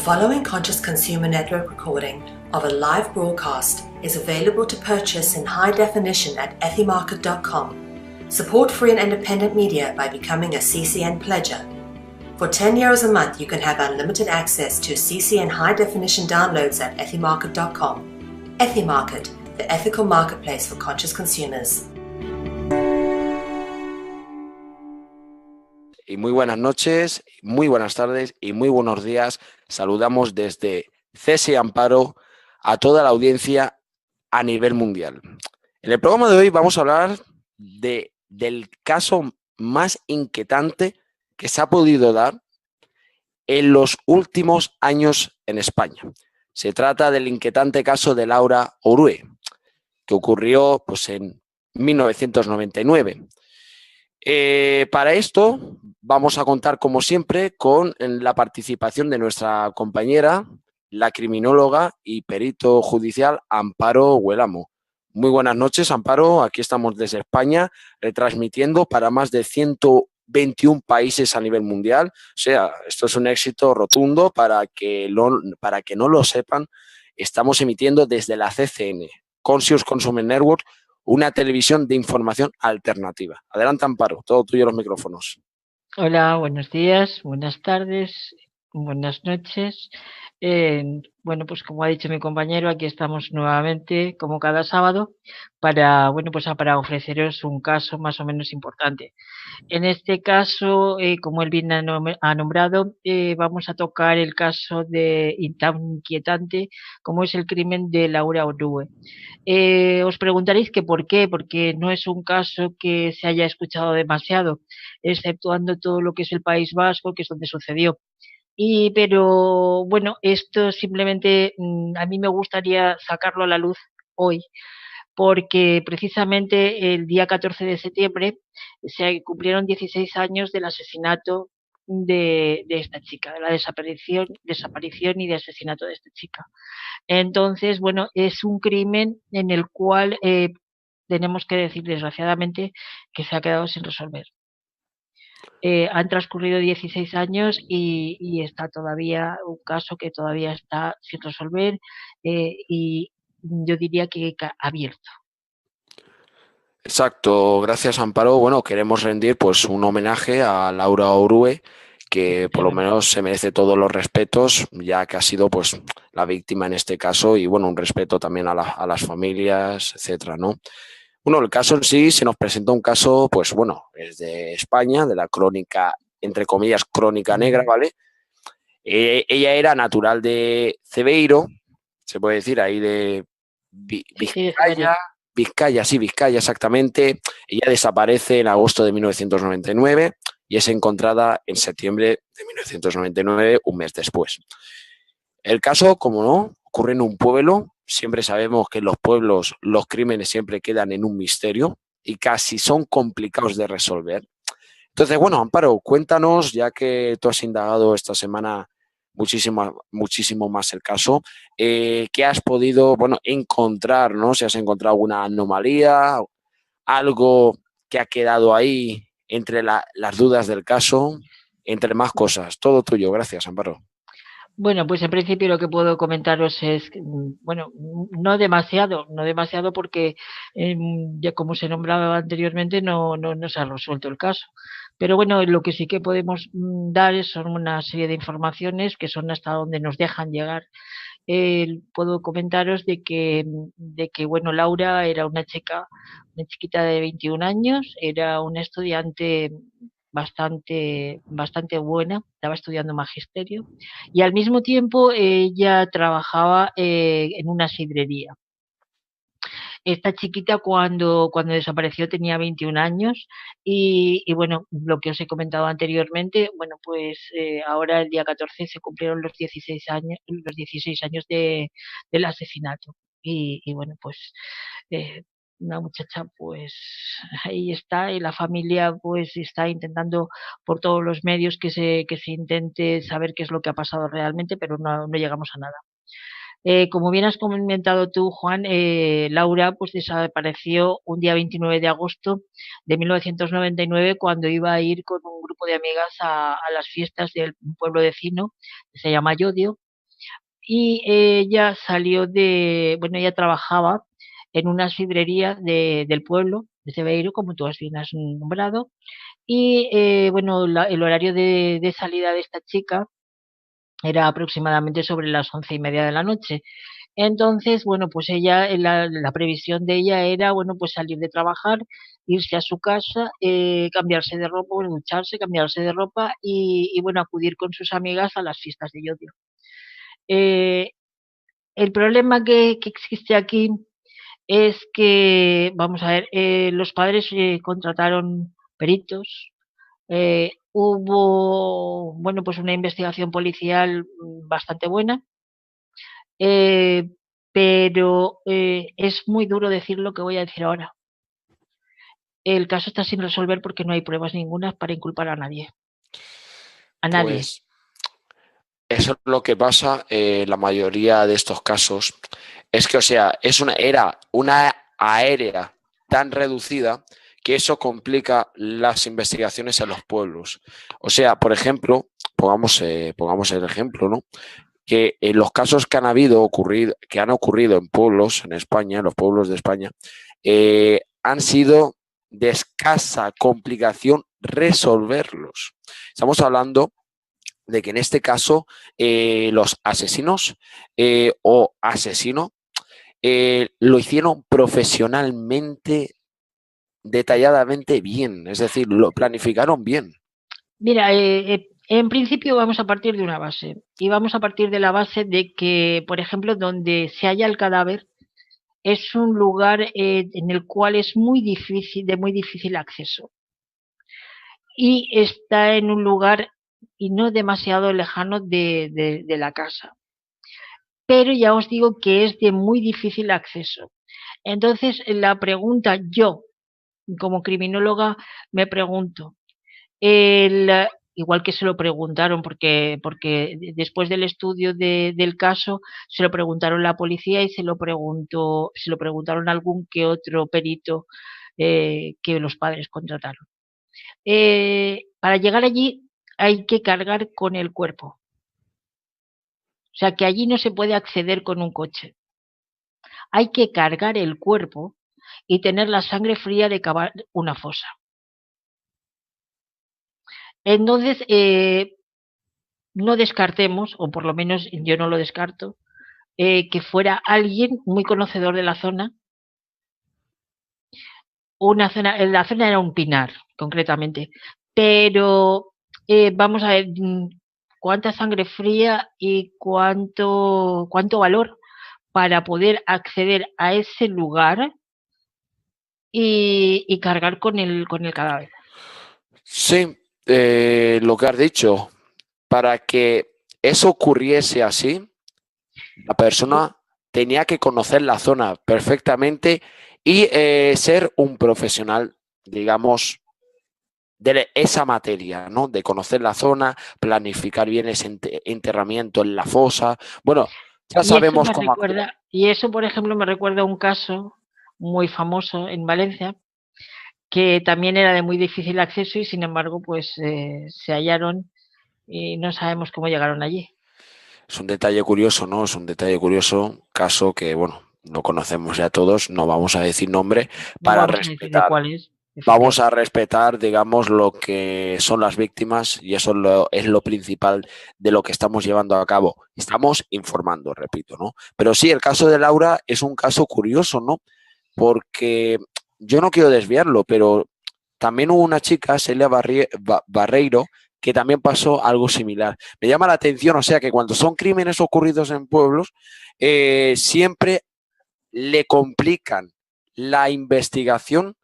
following Conscious Consumer Network recording of a live broadcast is available to purchase in high definition at ethymarket.com. Support free and independent media by becoming a CCN pledger. For €10 a month, you can have unlimited access to CCN high definition downloads at ethymarket.com. Ethymarket, the ethical marketplace for conscious consumers. Y muy buenas noches, muy buenas tardes y muy buenos días. Saludamos desde CESE Amparo a toda la audiencia a nivel mundial. En el programa de hoy vamos a hablar del caso más inquietante que se ha podido dar en los últimos años en España. Se trata del inquietante caso de Laura Orue, que ocurrió en 1999. Para esto vamos a contar, como siempre, con la participación de nuestra compañera, la criminóloga y perito judicial Amparo Huelamo. Muy buenas noches, Amparo. Aquí estamos desde España, retransmitiendo para más de 121 países a nivel mundial. O sea, esto es un éxito rotundo. Para que no lo sepan, estamos emitiendo desde la CCN, Conscious Consumer Network, una televisión de información alternativa. Adelante, Amparo, todo tuyo los micrófonos. Hola, buenos días, buenas tardes, buenas noches. Pues como ha dicho mi compañero, aquí estamos nuevamente, como cada sábado, para ofreceros un caso más o menos importante. En este caso, como él bien ha nombrado, vamos a tocar el caso tan inquietante como es el crimen de Laura Orue. Os preguntaréis que por qué, porque no es un caso que se haya escuchado demasiado, exceptuando todo lo que es el País Vasco, que es donde sucedió. Pero bueno, esto simplemente a mí me gustaría sacarlo a la luz hoy, porque precisamente el día 14 de septiembre se cumplieron 16 años del asesinato de esta chica, de la desaparición y de asesinato de esta chica. Entonces, bueno, es un crimen en el cual tenemos que decir, desgraciadamente, que se ha quedado sin resolver. Han transcurrido 16 años y está todavía un caso que todavía está sin resolver y yo diría que abierto. Exacto, gracias, Amparo. Bueno, queremos rendir un homenaje a Laura Orue, que por lo menos se merece todos los respetos, ya que ha sido la víctima en este caso, y bueno, un respeto también a las familias, etcétera, ¿no? Bueno, el caso en sí se nos presenta un caso, es de España, de la crónica, entre comillas, crónica negra, ¿vale? Ella era natural de Cebeiro, se puede decir, ahí de Vizcaya. Vizcaya, exactamente. Ella desaparece en agosto de 1999 y es encontrada en septiembre de 1999, un mes después. El caso, como no, ocurre en un pueblo. Siempre sabemos que en los pueblos los crímenes siempre quedan en un misterio y casi son complicados de resolver. Entonces, bueno, Amparo, cuéntanos, ya que tú has indagado esta semana muchísimo más el caso, ¿qué has podido encontrar, ¿no? Si has encontrado alguna anomalía, algo que ha quedado ahí entre las dudas del caso, entre más cosas. Todo tuyo, gracias, Amparo. Bueno, pues en principio lo que puedo comentaros es, no demasiado porque ya como se nombraba anteriormente no se ha resuelto el caso. Pero bueno, lo que sí que podemos dar son una serie de informaciones que son hasta donde nos dejan llegar. Puedo comentaros de que Laura era una chiquita de 21 años, era una estudiante bastante buena, estaba estudiando magisterio y al mismo tiempo ella trabajaba en una sidrería. Esta chiquita cuando desapareció tenía 21 años y bueno, lo que os he comentado anteriormente, ahora el día 14 se cumplieron los 16 años del asesinato y bueno, una muchacha ahí está y la familia está intentando por todos los medios que se intente saber qué es lo que ha pasado realmente, pero no llegamos a nada. Como bien has comentado tú, Juan, Laura desapareció un día 29 de agosto de 1999 cuando iba a ir con un grupo de amigas a las fiestas del pueblo vecino que se llama Llodio y ella salió bueno, ella trabajaba en unas fibrerías del pueblo de Cebeiro, como tú bien has nombrado, y bueno, el horario de salida de esta chica era aproximadamente sobre las 11:30 de la noche. Entonces, bueno, pues ella, la previsión de ella era, bueno, pues salir de trabajar, irse a su casa, cambiarse de ropa, bueno, ducharse, cambiarse de ropa bueno, acudir con sus amigas a las fiestas de Llodio. Eh, el problema que existe aquí es que, vamos a ver, los padres contrataron peritos, hubo, bueno, pues una investigación policial bastante buena, eh, pero es muy duro decir lo que voy a decir ahora. El caso está sin resolver porque no hay pruebas ninguna para inculpar a nadie. A nadie. Pues eso es lo que pasa en la mayoría de estos casos. Es que, o sea, era una aérea tan reducida que eso complica las investigaciones en los pueblos. O sea, por ejemplo, pongamos el ejemplo, ¿no? Que en los casos que han ocurrido en pueblos en España, en los pueblos de España, han sido de escasa complicación resolverlos. Estamos hablando de que en este caso los asesinos o asesino lo hicieron profesionalmente, detalladamente bien, es decir, lo planificaron bien. Mira, en principio vamos a partir de una base. Y vamos a partir de la base de que, por ejemplo, donde se halla el cadáver, es un lugar en el cual es de muy difícil acceso. Y está en un lugar y no demasiado lejano de la casa. Pero ya os digo que es de muy difícil acceso. Entonces, la pregunta, yo, como criminóloga, me pregunto, igual que se lo preguntaron, porque después del estudio del caso se lo preguntaron la policía y se lo preguntaron algún que otro perito que los padres contrataron. Para llegar allí hay que cargar con el cuerpo. O sea que allí no se puede acceder con un coche. Hay que cargar el cuerpo y tener la sangre fría de cavar una fosa. Entonces, no descartemos, o por lo menos yo no lo descarto, que fuera alguien muy conocedor de la zona. La zona era un pinar, concretamente, pero vamos a ver cuánta sangre fría y cuánto valor para poder acceder a ese lugar y cargar con el cadáver. Sí, lo que has dicho, para que eso ocurriese así, la persona tenía que conocer la zona perfectamente y ser un profesional, digamos, de esa materia, ¿no? De conocer la zona, planificar bien ese enterramiento en la fosa. Bueno, ya sabemos cómo actuar. Y eso, por ejemplo, me recuerda a un caso muy famoso en Valencia, que también era de muy difícil acceso y sin embargo, pues se hallaron y no sabemos cómo llegaron allí. Es un detalle curioso, ¿no? Es un detalle curioso, caso que, bueno, lo conocemos ya todos, no vamos a decir nombre No para vamos a decir de respetar. cuál es. Vamos a respetar, digamos, lo que son las víctimas y eso es lo principal de lo que estamos llevando a cabo. Estamos informando, repito, ¿no? Pero sí, el caso de Laura es un caso curioso, ¿no? Porque yo no quiero desviarlo, pero también hubo una chica, Celia Barreiro, que también pasó algo similar. Me llama la atención, o sea, que cuando son crímenes ocurridos en pueblos, siempre le complican la investigación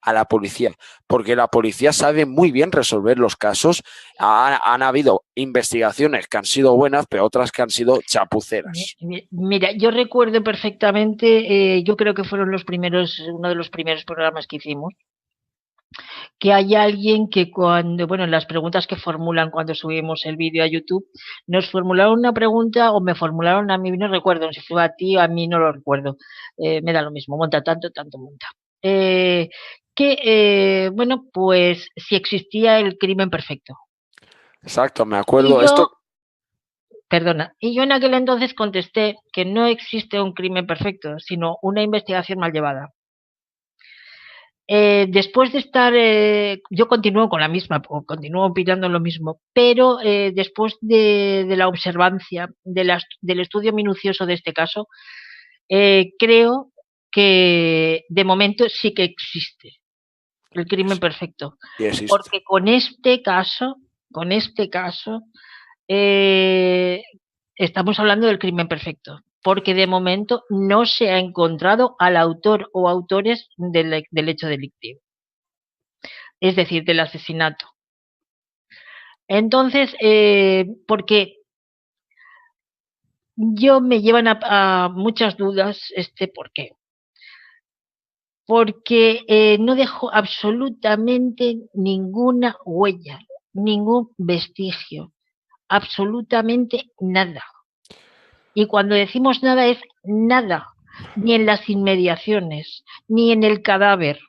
a la policía, porque la policía sabe muy bien resolver los casos. Han habido investigaciones que han sido buenas, pero otras que han sido chapuceras. Mira, yo recuerdo perfectamente, yo creo que fueron uno de los primeros programas que hicimos, que hay alguien que bueno, en las preguntas que formulan cuando subimos el vídeo a YouTube, nos formularon una pregunta o me formularon a mí, no recuerdo si fue a ti o a mí, no lo recuerdo, me da lo mismo, monta tanto, monta. Bueno, pues si existía el crimen perfecto. Exacto, me Y acuerdo. yo, Esto Perdona. Y yo en aquel entonces contesté que no existe un crimen perfecto, sino una investigación mal llevada. Después de estar, yo continúo con la misma, continúo opinando lo mismo, pero después de la observancia, del estudio minucioso de este caso, creo que de momento sí que existe el crimen perfecto. Sí existe. Porque con este caso, estamos hablando del crimen perfecto. Porque de momento no se ha encontrado al autor o autores del hecho delictivo. Es decir, del asesinato. Entonces, porque yo me llevan a muchas dudas por qué. Porque no dejó absolutamente ninguna huella, ningún vestigio, absolutamente nada. Y cuando decimos nada es nada, ni en las inmediaciones, ni en el cadáver.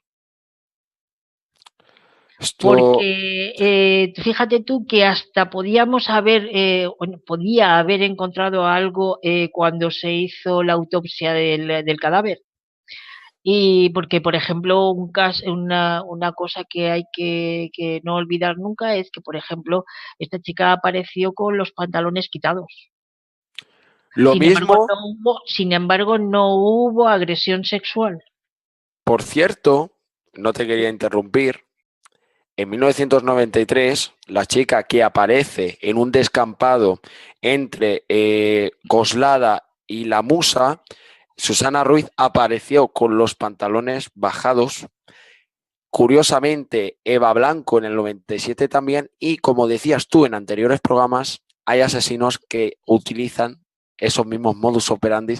Porque fíjate tú que hasta podíamos haber, podía haber encontrado algo cuando se hizo la autopsia del cadáver. Y porque, por ejemplo, una cosa que hay que no olvidar nunca es que, por ejemplo, esta chica apareció con los pantalones quitados. Sin embargo, no hubo agresión sexual. Por cierto, no te quería interrumpir. En 1993, la chica que aparece en un descampado entre Coslada y La Musa, Susana Ruiz, apareció con los pantalones bajados. Curiosamente, Eva Blanco en el 97 también. Y como decías tú en anteriores programas, hay asesinos que utilizan esos mismos modus operandi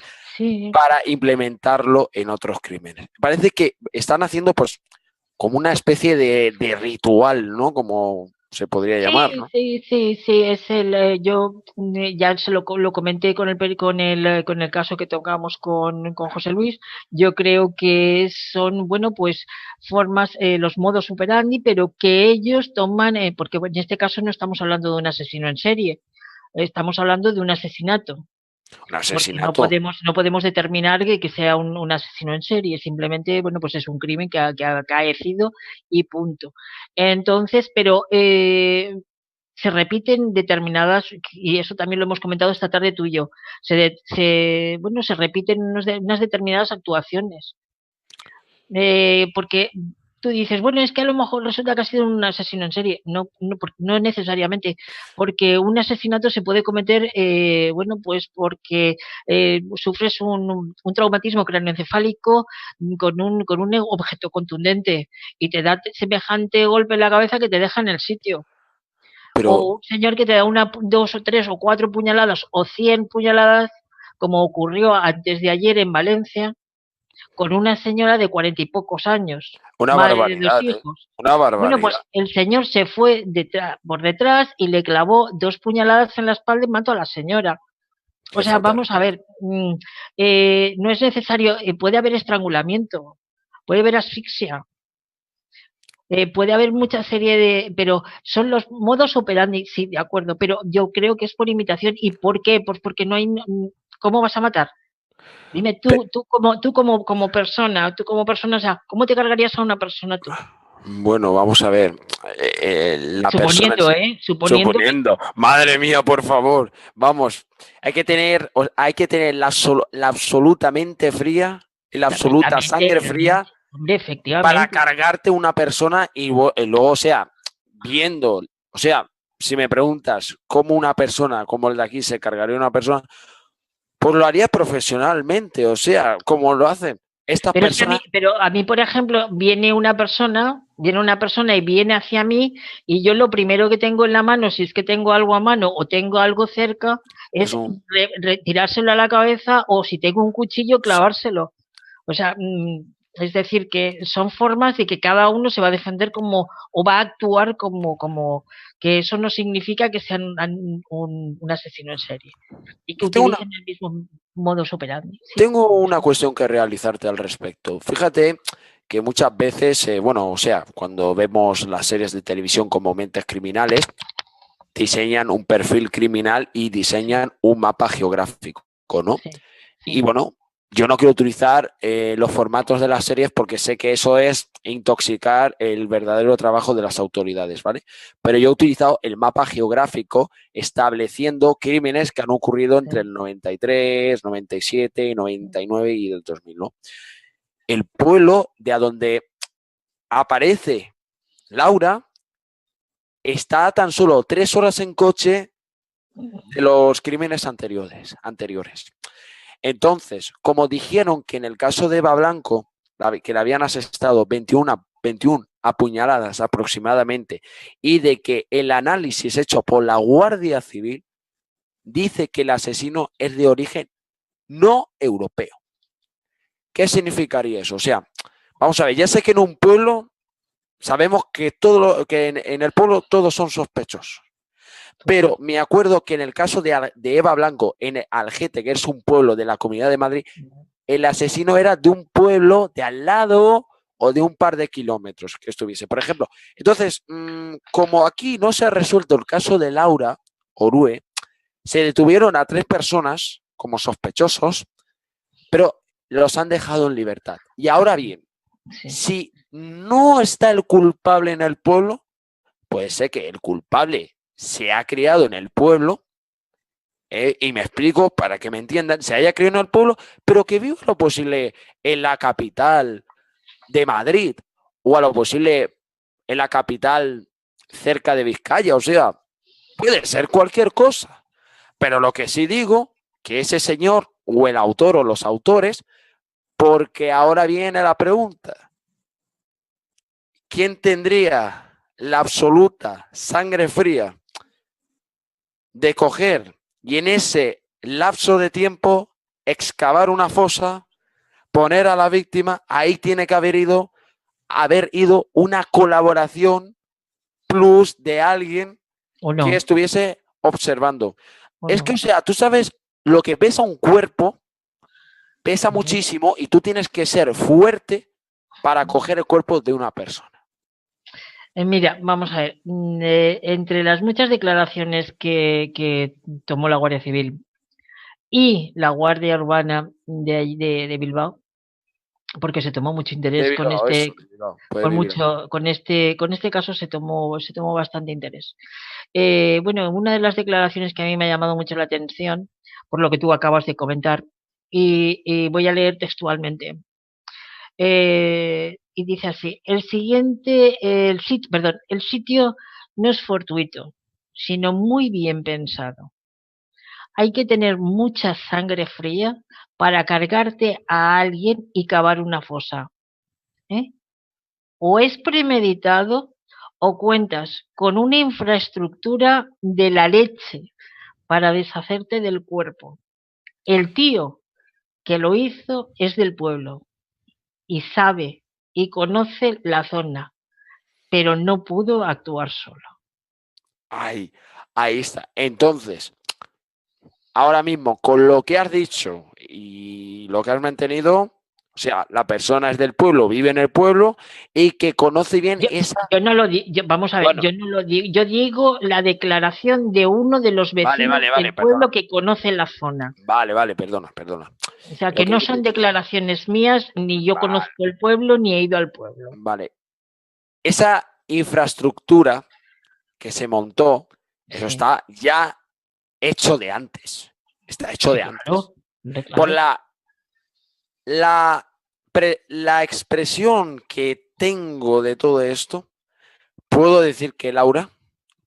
para implementarlo en otros crímenes. Parece que están haciendo pues como una especie de ritual, ¿no? Como se podría llamar, ¿no? Sí, es yo ya se lo comenté con el caso que tocamos con José Luis. Yo creo que son, bueno, pues formas, los modos operandi, pero que ellos toman, porque en este caso no estamos hablando de un asesino en serie, estamos hablando de un asesinato. Un asesinato. Porque no podemos determinar que sea un asesino en serie, simplemente, bueno, pues es un crimen que ha acaecido y punto. Entonces, pero se repiten determinadas, y eso también lo hemos comentado esta tarde tú y yo, se repiten unas determinadas actuaciones. Porque tú dices, bueno, es que a lo mejor resulta que ha sido un asesino en serie. No necesariamente, porque un asesinato se puede cometer, bueno, pues porque sufres un traumatismo craneoencefálico con un objeto contundente y te da semejante golpe en la cabeza que te deja en el sitio. O un señor que te da 2 o 3 o 4 puñaladas o 100 puñaladas, como ocurrió antes de ayer en Valencia, con una señora de 40 y pocos años, madre de 2 hijos. Una barbaridad. Bueno, pues el señor se fue por detrás y le clavó 2 puñaladas en la espalda y mató a la señora. O sea, vamos a ver, no es necesario, puede haber estrangulamiento, puede haber asfixia, puede haber mucha serie pero son los modos operandi, sí, de acuerdo, pero yo creo que es por imitación. ¿Y por qué? Pues porque no hay, ¿cómo vas a matar? Dime, tú como persona, o sea, ¿cómo te cargarías a una persona tú? Bueno, vamos a ver. Suponiendo. Madre mía, por favor. Vamos, hay que tener la absolutamente fría y la absoluta sangre fría para cargarte una persona y luego, o sea, viendo, o sea, si me preguntas cómo una persona como el de aquí se cargaría a una persona, pues lo haría profesionalmente, o sea, como lo hacen estas personas. Pero a mí, por ejemplo, viene una persona y viene hacia mí y yo lo primero que tengo en la mano, si es que tengo algo a mano o tengo algo cerca, es retirárselo a la cabeza, o si tengo un cuchillo, clavárselo. O sea, es decir, que son formas de que cada uno se va a defender o va a actuar como que eso no significa que sean un asesino en serie y que utilicen el mismo modus operandi. ¿Sí? Tengo una cuestión que realizarte al respecto. Fíjate que muchas veces, cuando vemos las series de televisión como Mentes Criminales, diseñan un perfil criminal y diseñan un mapa geográfico, ¿no? Sí, Y sí. bueno, yo no quiero utilizar los formatos de las series porque sé que eso es intoxicar el verdadero trabajo de las autoridades, ¿vale? Pero yo he utilizado el mapa geográfico estableciendo crímenes que han ocurrido entre Sí. el 93, 97, 99 y el 2000, ¿no? El pueblo de a donde aparece Laura está a tan solo 3 horas en coche de los crímenes anteriores. Entonces, como dijeron que en el caso de Eva Blanco, que le habían asestado 21 apuñaladas aproximadamente, y de que el análisis hecho por la Guardia Civil dice que el asesino es de origen no europeo. ¿Qué significaría eso? O sea, vamos a ver, ya sé que en un pueblo sabemos que en el pueblo todos son sospechosos. Pero me acuerdo que en el caso de Eva Blanco, en Algete, que es un pueblo de la Comunidad de Madrid, el asesino era de un pueblo de al lado o de un par de kilómetros que estuviese, por ejemplo. Entonces, como aquí no se ha resuelto el caso de Laura Orue, se detuvieron a 3 personas como sospechosos, pero los han dejado en libertad. Y ahora bien, Sí. si no está el culpable en el pueblo, puede ser que el culpable se ha criado en el pueblo, y me explico para que me entiendan, se haya criado en el pueblo, pero que viva lo posible en la capital de Madrid o a lo posible en la capital cerca de Vizcaya, o sea, puede ser cualquier cosa. Pero lo que sí digo, que ese señor o el autor o los autores, porque ahora viene la pregunta, ¿quién tendría la absoluta sangre fría de coger y en ese lapso de tiempo excavar una fosa, poner a la víctima? Ahí tiene que haber ido una colaboración plus de alguien que No, estuviese observando. Es que, no. o sea, tú sabes lo que pesa un cuerpo, pesa muchísimo y tú tienes que ser fuerte para coger el cuerpo de una persona. Mira, vamos a ver, entre las muchas declaraciones que tomó la Guardia Civil y la Guardia Urbana de ahí de Bilbao, porque se tomó mucho interés con Debido a eso, este, puede vivir. con este caso se tomó bastante interés. Bueno, una de las declaraciones que a mí me ha llamado mucho la atención, por lo que tú acabas de comentar, y voy a leer textualmente. Y dice así, el sitio no es fortuito, sino muy bien pensado. Hay que tener mucha sangre fría para cargarte a alguien y cavar una fosa. ¿Eh? O es premeditado o cuentas con una infraestructura de la leche para deshacerte del cuerpo. El tío que lo hizo es del pueblo y sabe y conoce la zona, pero no pudo actuar solo. Ahí está. Entonces, ahora mismo, con lo que has dicho y lo que has mantenido, o sea, la persona es del pueblo, vive en el pueblo y que conoce bien esa... Yo no lo digo, vamos a ver, Bueno, yo no lo digo, yo digo la declaración de uno de los vecinos vale, del perdona. pueblo que conoce la zona. Vale, perdona. O sea, Lo que que no yo te son he dicho. declaraciones mías, ni yo conozco el pueblo, ni he ido al pueblo. Vale. Esa infraestructura que se montó, eso Sí, está ya hecho de antes. Está hecho sí, de antes. claro, hombre, Por claro. la, la expresión que tengo de todo esto, puedo decir que Laura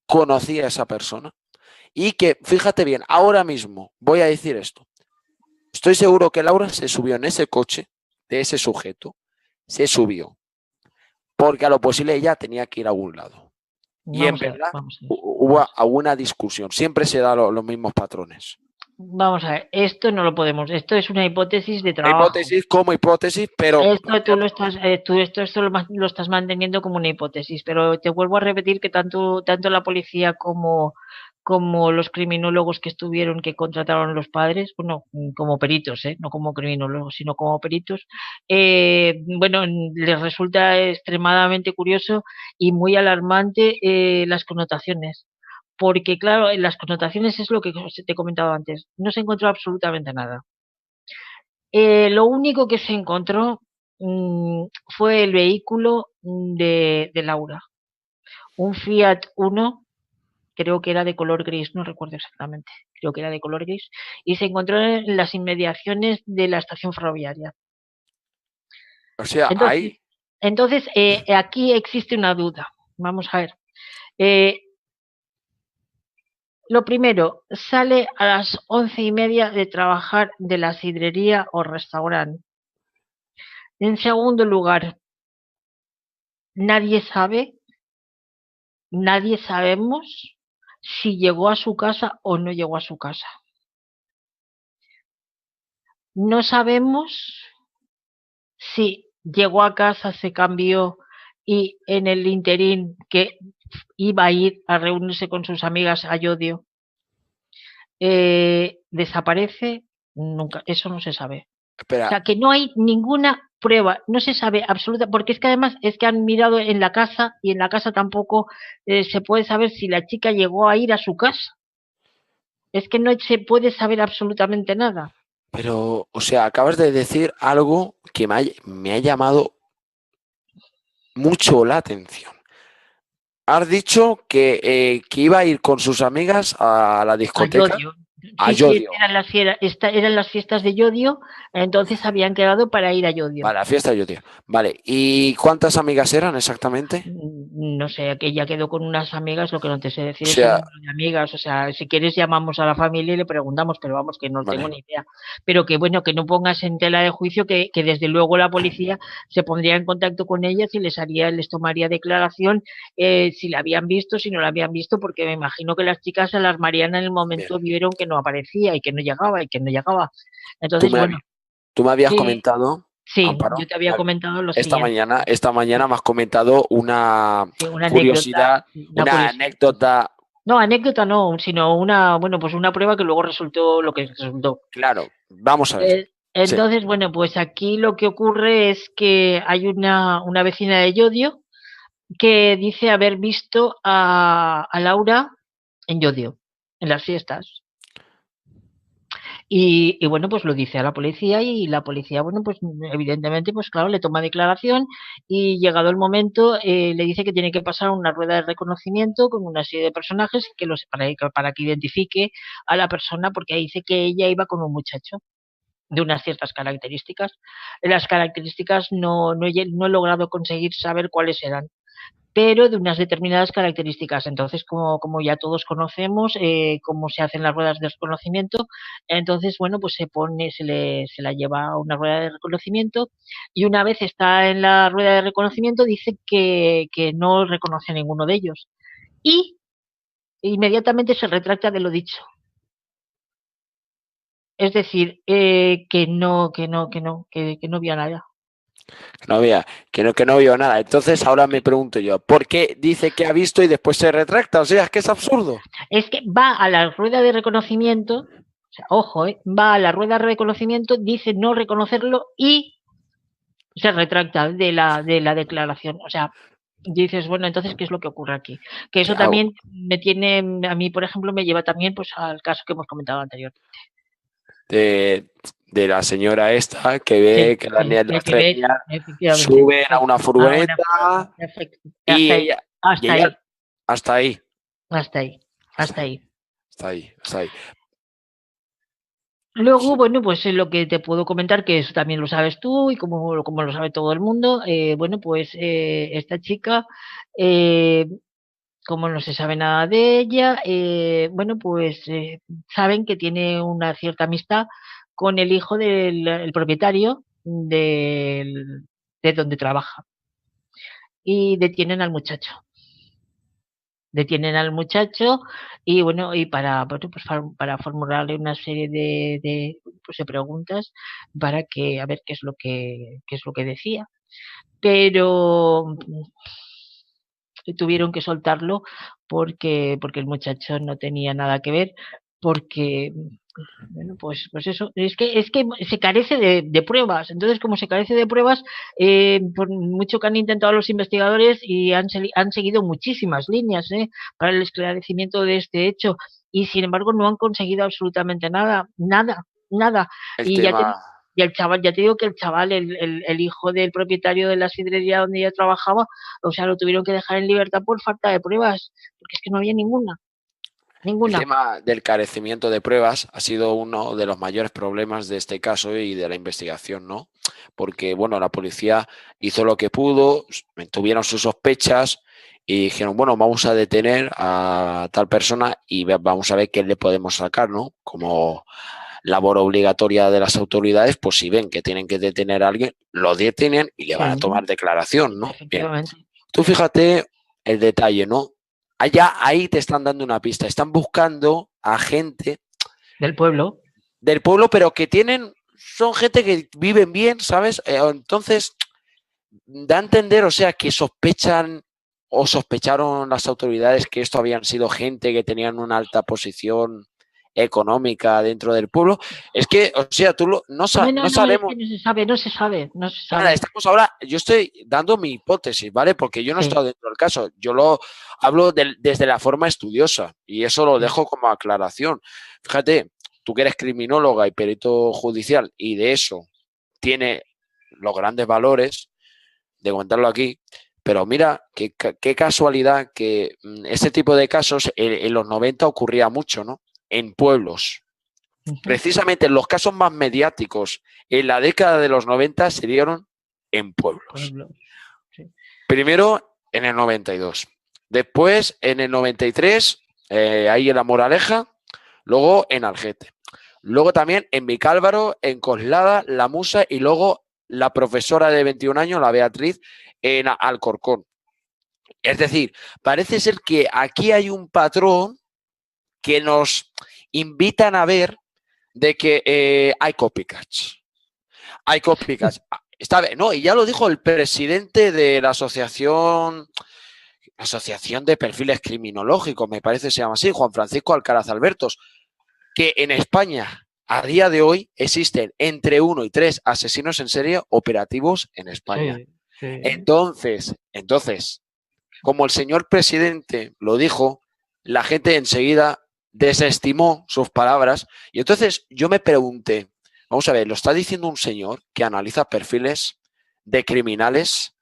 conocía a esa persona y que, fíjate bien, ahora mismo voy a decir esto. Estoy seguro que Laura se subió en ese coche de ese sujeto, se subió, porque a lo posible ella tenía que ir a algún lado. Y en Vamos a ver, verdad vamos a ver. hubo alguna discusión. Siempre se dan los mismos patrones. Vamos a ver, esto no lo podemos, esto es una hipótesis de trabajo. Hipótesis como hipótesis, pero Esto tú lo estás, lo estás manteniendo como una hipótesis, pero te vuelvo a repetir que tanto la policía como los criminólogos que estuvieron, que contrataron los padres, bueno, como peritos, no como criminólogos, sino como peritos, bueno, les resulta extremadamente curioso y muy alarmante las connotaciones, porque claro, en las connotaciones es lo que te he comentado antes, no se encontró absolutamente nada. Lo único que se encontró fue el vehículo de Laura, un Fiat Uno, creo que era de color gris, no recuerdo exactamente, creo que era de color gris, y se encontró en las inmediaciones de la estación ferroviaria. O sea, Entonces, entonces aquí existe una duda. Vamos a ver. Lo primero, sale a las 11:30 de trabajar de la sidrería o restaurante. En segundo lugar, nadie sabemos si llegó a su casa o no llegó a su casa. No sabemos si llegó a casa, se cambió y en el interín que iba a ir a reunirse con sus amigas a Llodio, desaparece, nunca, eso no se sabe. espera. O sea, que no hay ninguna prueba, no se sabe absoluta, porque es que además es que han mirado en la casa y en la casa tampoco se puede saber si la chica llegó a ir a su casa. Es que no se puede saber absolutamente nada. Pero, o sea, acabas de decir algo que me ha llamado mucho la atención. Has dicho que iba a ir con sus amigas a la A discoteca, Llodio. a Sí, sí, Llodio, eran las fiestas de Llodio, entonces habían quedado para ir a Llodio. vale, a la fiesta de Llodio. Vale, ¿y cuántas amigas eran exactamente? No sé, que ella quedó con unas amigas, lo que no te sé O decir es el sea, número de amigas, o sea, si quieres llamamos a la familia y le preguntamos, pero vamos, que no tengo vale, ni idea. Pero que bueno, que no pongas en tela de juicio que desde luego la policía se pondría en contacto con ellas y les tomaría declaración si la habían visto, si no la habían visto, porque me imagino que las chicas se alarmarían en el bien. momento, vieron que no aparecía y que no llegaba y que no llegaba. Tú Entonces, me, bueno, tú me habías sí, comentado, sí, Amparo, yo te había comentado lo esta siguiente, mañana, esta mañana me has comentado una sí, una anécdota, curiosidad, una una curiosidad. anécdota. No, anécdota no, sino bueno, pues una prueba que luego resultó lo que resultó. Claro, vamos a ver. Sí, Entonces, bueno, pues aquí lo que ocurre es que hay una vecina de Llodio que dice haber visto a Laura en Llodio, en las fiestas. Y bueno, pues lo dice a la policía y la policía, bueno, pues evidentemente, pues claro, le toma declaración y llegado el momento le dice que tiene que pasar una rueda de reconocimiento con una serie de personajes para que identifique a la persona, porque ahí dice que ella iba con un muchacho de unas ciertas características. Las características no he logrado conseguir saber cuáles eran, pero de unas determinadas características. Entonces, como ya todos conocemos cómo se hacen las ruedas de reconocimiento, entonces, bueno, pues se la lleva a una rueda de reconocimiento y una vez está en la rueda de reconocimiento dice que no reconoce a ninguno de ellos y inmediatamente se retracta de lo dicho. Es decir, que no vio nada. no había, que no vio nada. Entonces ahora me pregunto yo, ¿por qué dice que ha visto y después se retracta? O sea, es que es absurdo. Es que va a la rueda de reconocimiento, o sea, ojo, va a la rueda de reconocimiento, dice no reconocerlo y se retracta de la declaración. O sea, dices, bueno, entonces, ¿qué es lo que ocurre aquí? Que ¿Qué eso hago? también me tiene, a mí, por ejemplo, me lleva también pues al caso que hemos comentado anterior. De, de la señora esta que Sí, ve que sí, las que tres ves, niñas efectivamente. suben a una Ahora, furgoneta y hasta ahí, hasta ella ahí, hasta ahí, hasta ahí, hasta hasta ahí, ahí. hasta ahí, hasta ahí. Luego, bueno, pues lo que te puedo comentar, que eso también lo sabes tú y como lo sabe todo el mundo, bueno, pues esta chica, eh, como no se sabe nada de ella, bueno, pues saben que tiene una cierta amistad con el hijo del el propietario de donde trabaja y detienen al muchacho y bueno, y bueno, pues para formularle una serie pues de preguntas para que a ver qué es lo que decía. Pero tuvieron que soltarlo porque el muchacho no tenía nada que ver porque, bueno, pues eso, es que se carece de pruebas. Entonces, como se carece de pruebas, por mucho que han intentado los investigadores y han seguido muchísimas líneas para el esclarecimiento de este hecho, y sin embargo no han conseguido absolutamente nada, nada, nada. El Y tema, y el chaval, ya te digo que el chaval, el hijo del propietario de la sidrería donde ella trabajaba, o sea, lo tuvieron que dejar en libertad por falta de pruebas, porque es que no había ninguna, el ninguna. tema del carecimiento de pruebas ha sido uno de los mayores problemas de este caso y de la investigación, ¿no? Porque, bueno, la policía hizo lo que pudo, tuvieron sus sospechas y dijeron, bueno, vamos a detener a tal persona y vamos a ver qué le podemos sacar, ¿no? Como labor obligatoria de las autoridades, pues si ven que tienen que detener a alguien, lo detienen y le van a tomar Sí, declaración, ¿no? Bien, efectivamente. tú fíjate el detalle, ¿no? Allá, ahí te están dando una pista, están buscando a gente Del pueblo. del pueblo, pero que son gente que viven bien, ¿sabes? Entonces, da a entender, o sea, que sospechan o sospecharon las autoridades que esto habían sido gente que tenían una alta posición económica dentro del pueblo. Es que, o sea, no No, es sabemos. que no se sabe, no se sabe, no se Nada, sabe. estamos ahora, yo estoy dando mi hipótesis, ¿vale? Porque yo no he Sí, estado dentro del caso, yo lo hablo desde la forma estudiosa y eso lo sí, dejo como aclaración. Fíjate, tú que eres criminóloga y perito judicial y de eso tiene los grandes valores de contarlo aquí, pero mira, qué casualidad que este tipo de casos en los 90 ocurría mucho, ¿no? En pueblos. ujú, Precisamente los casos más mediáticos en la década de los 90 se dieron en pueblos. pueblo, sí. Primero en el 92, después en el 93, ahí en La Moraleja, luego en Algete, luego también en Vicálvaro, en Coslada, La Musa y luego la profesora de 21 años, la Beatriz, en Alcorcón. Es decir, parece ser que aquí hay un patrón que nos invitan a ver de que hay copycats. Hay copycats. Está bien, no, y ya lo dijo el presidente de la Asociación de Perfiles Criminológicos, me parece que se llama así, Juan Francisco Alcaraz Albertos, que en España a día de hoy existen entre 1 y 3 asesinos en serie operativos en España. Sí, sí. Entonces, como el señor presidente lo dijo, la gente enseguida desestimó sus palabras y entonces yo me pregunté, vamos a ver, lo está diciendo un señor que analiza perfiles de criminales,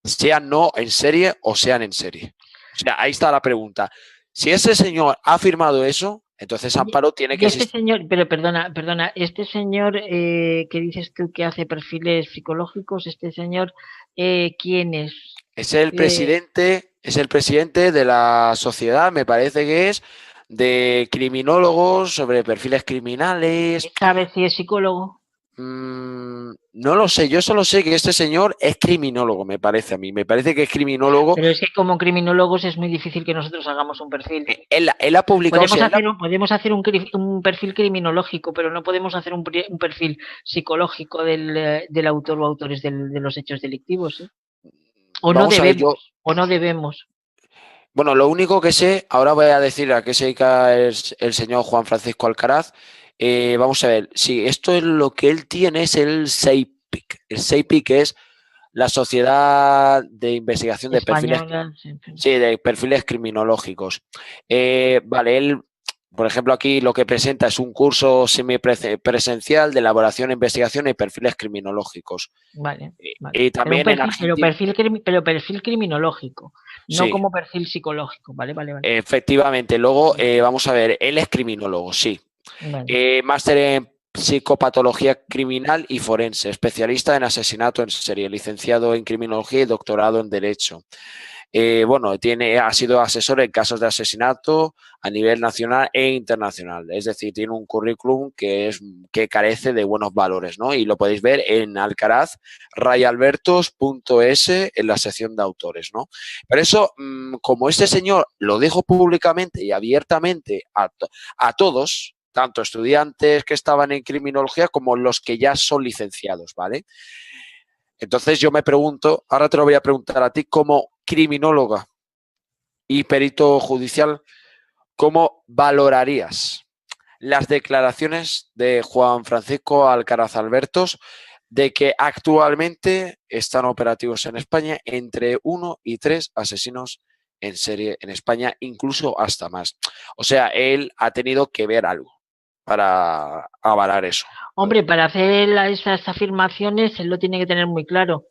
sean no en serie o sean en serie. O sea, ahí está la pregunta. Si ese señor ha afirmado eso, entonces Amparo tiene que Y este existir. señor, pero perdona, este señor que dices tú que hace perfiles psicológicos, este señor, ¿quién es? Eh, Es el presidente de la sociedad, me parece que es, de criminólogos sobre perfiles criminales. ¿Sabe si es psicólogo? No lo sé, yo solo sé que este señor es criminólogo, me parece a mí. Me parece que es criminólogo. Pero es que como criminólogos es muy difícil que nosotros hagamos un perfil. Él ha publicado, o sea, Podemos hacer un perfil criminológico, pero no podemos hacer un perfil psicológico del autor o autores de los hechos delictivos, ¿eh? vamos a ver, yo, O no debemos. bueno, lo único que sé, ahora voy a decir a qué se dedica el señor Juan Francisco Alcaraz. Vamos a ver, sí, esto es lo que él tiene, es el SEIPIC. El SEIPIC es la Sociedad de Investigación de Perfiles, Española, en fin. sí, de perfiles criminológicos. Vale, él, por ejemplo, aquí lo que presenta es un curso semipresencial de elaboración, investigación y perfiles criminológicos. Vale, vale. Y también en Argentina. Pero perfil criminológico, no Sí, como perfil psicológico. Vale, vale, vale. efectivamente. Luego, vamos a ver, él es criminólogo, sí. Vale. Máster en psicopatología criminal y forense, especialista en asesinato en serie, licenciado en criminología y doctorado en derecho. Bueno, ha sido asesor en casos de asesinato a nivel nacional e internacional. Es decir, tiene un currículum que carece de buenos valores, ¿no? Y lo podéis ver en alcaraz-rayalbertos.es en la sección de autores, ¿no? Pero eso, como este señor lo dijo públicamente y abiertamente a todos, tanto estudiantes que estaban en criminología como los que ya son licenciados, ¿vale? Entonces yo me pregunto, ahora te lo voy a preguntar a ti como criminóloga y perito judicial, ¿cómo valorarías las declaraciones de Juan Francisco Alcaraz Albertos de que actualmente están operativos en España entre 1 y 3 asesinos en serie en España, incluso hasta más. O sea, él ha tenido que ver algo para avalar eso. Hombre, para hacer esas afirmaciones él lo tiene que tener muy claro.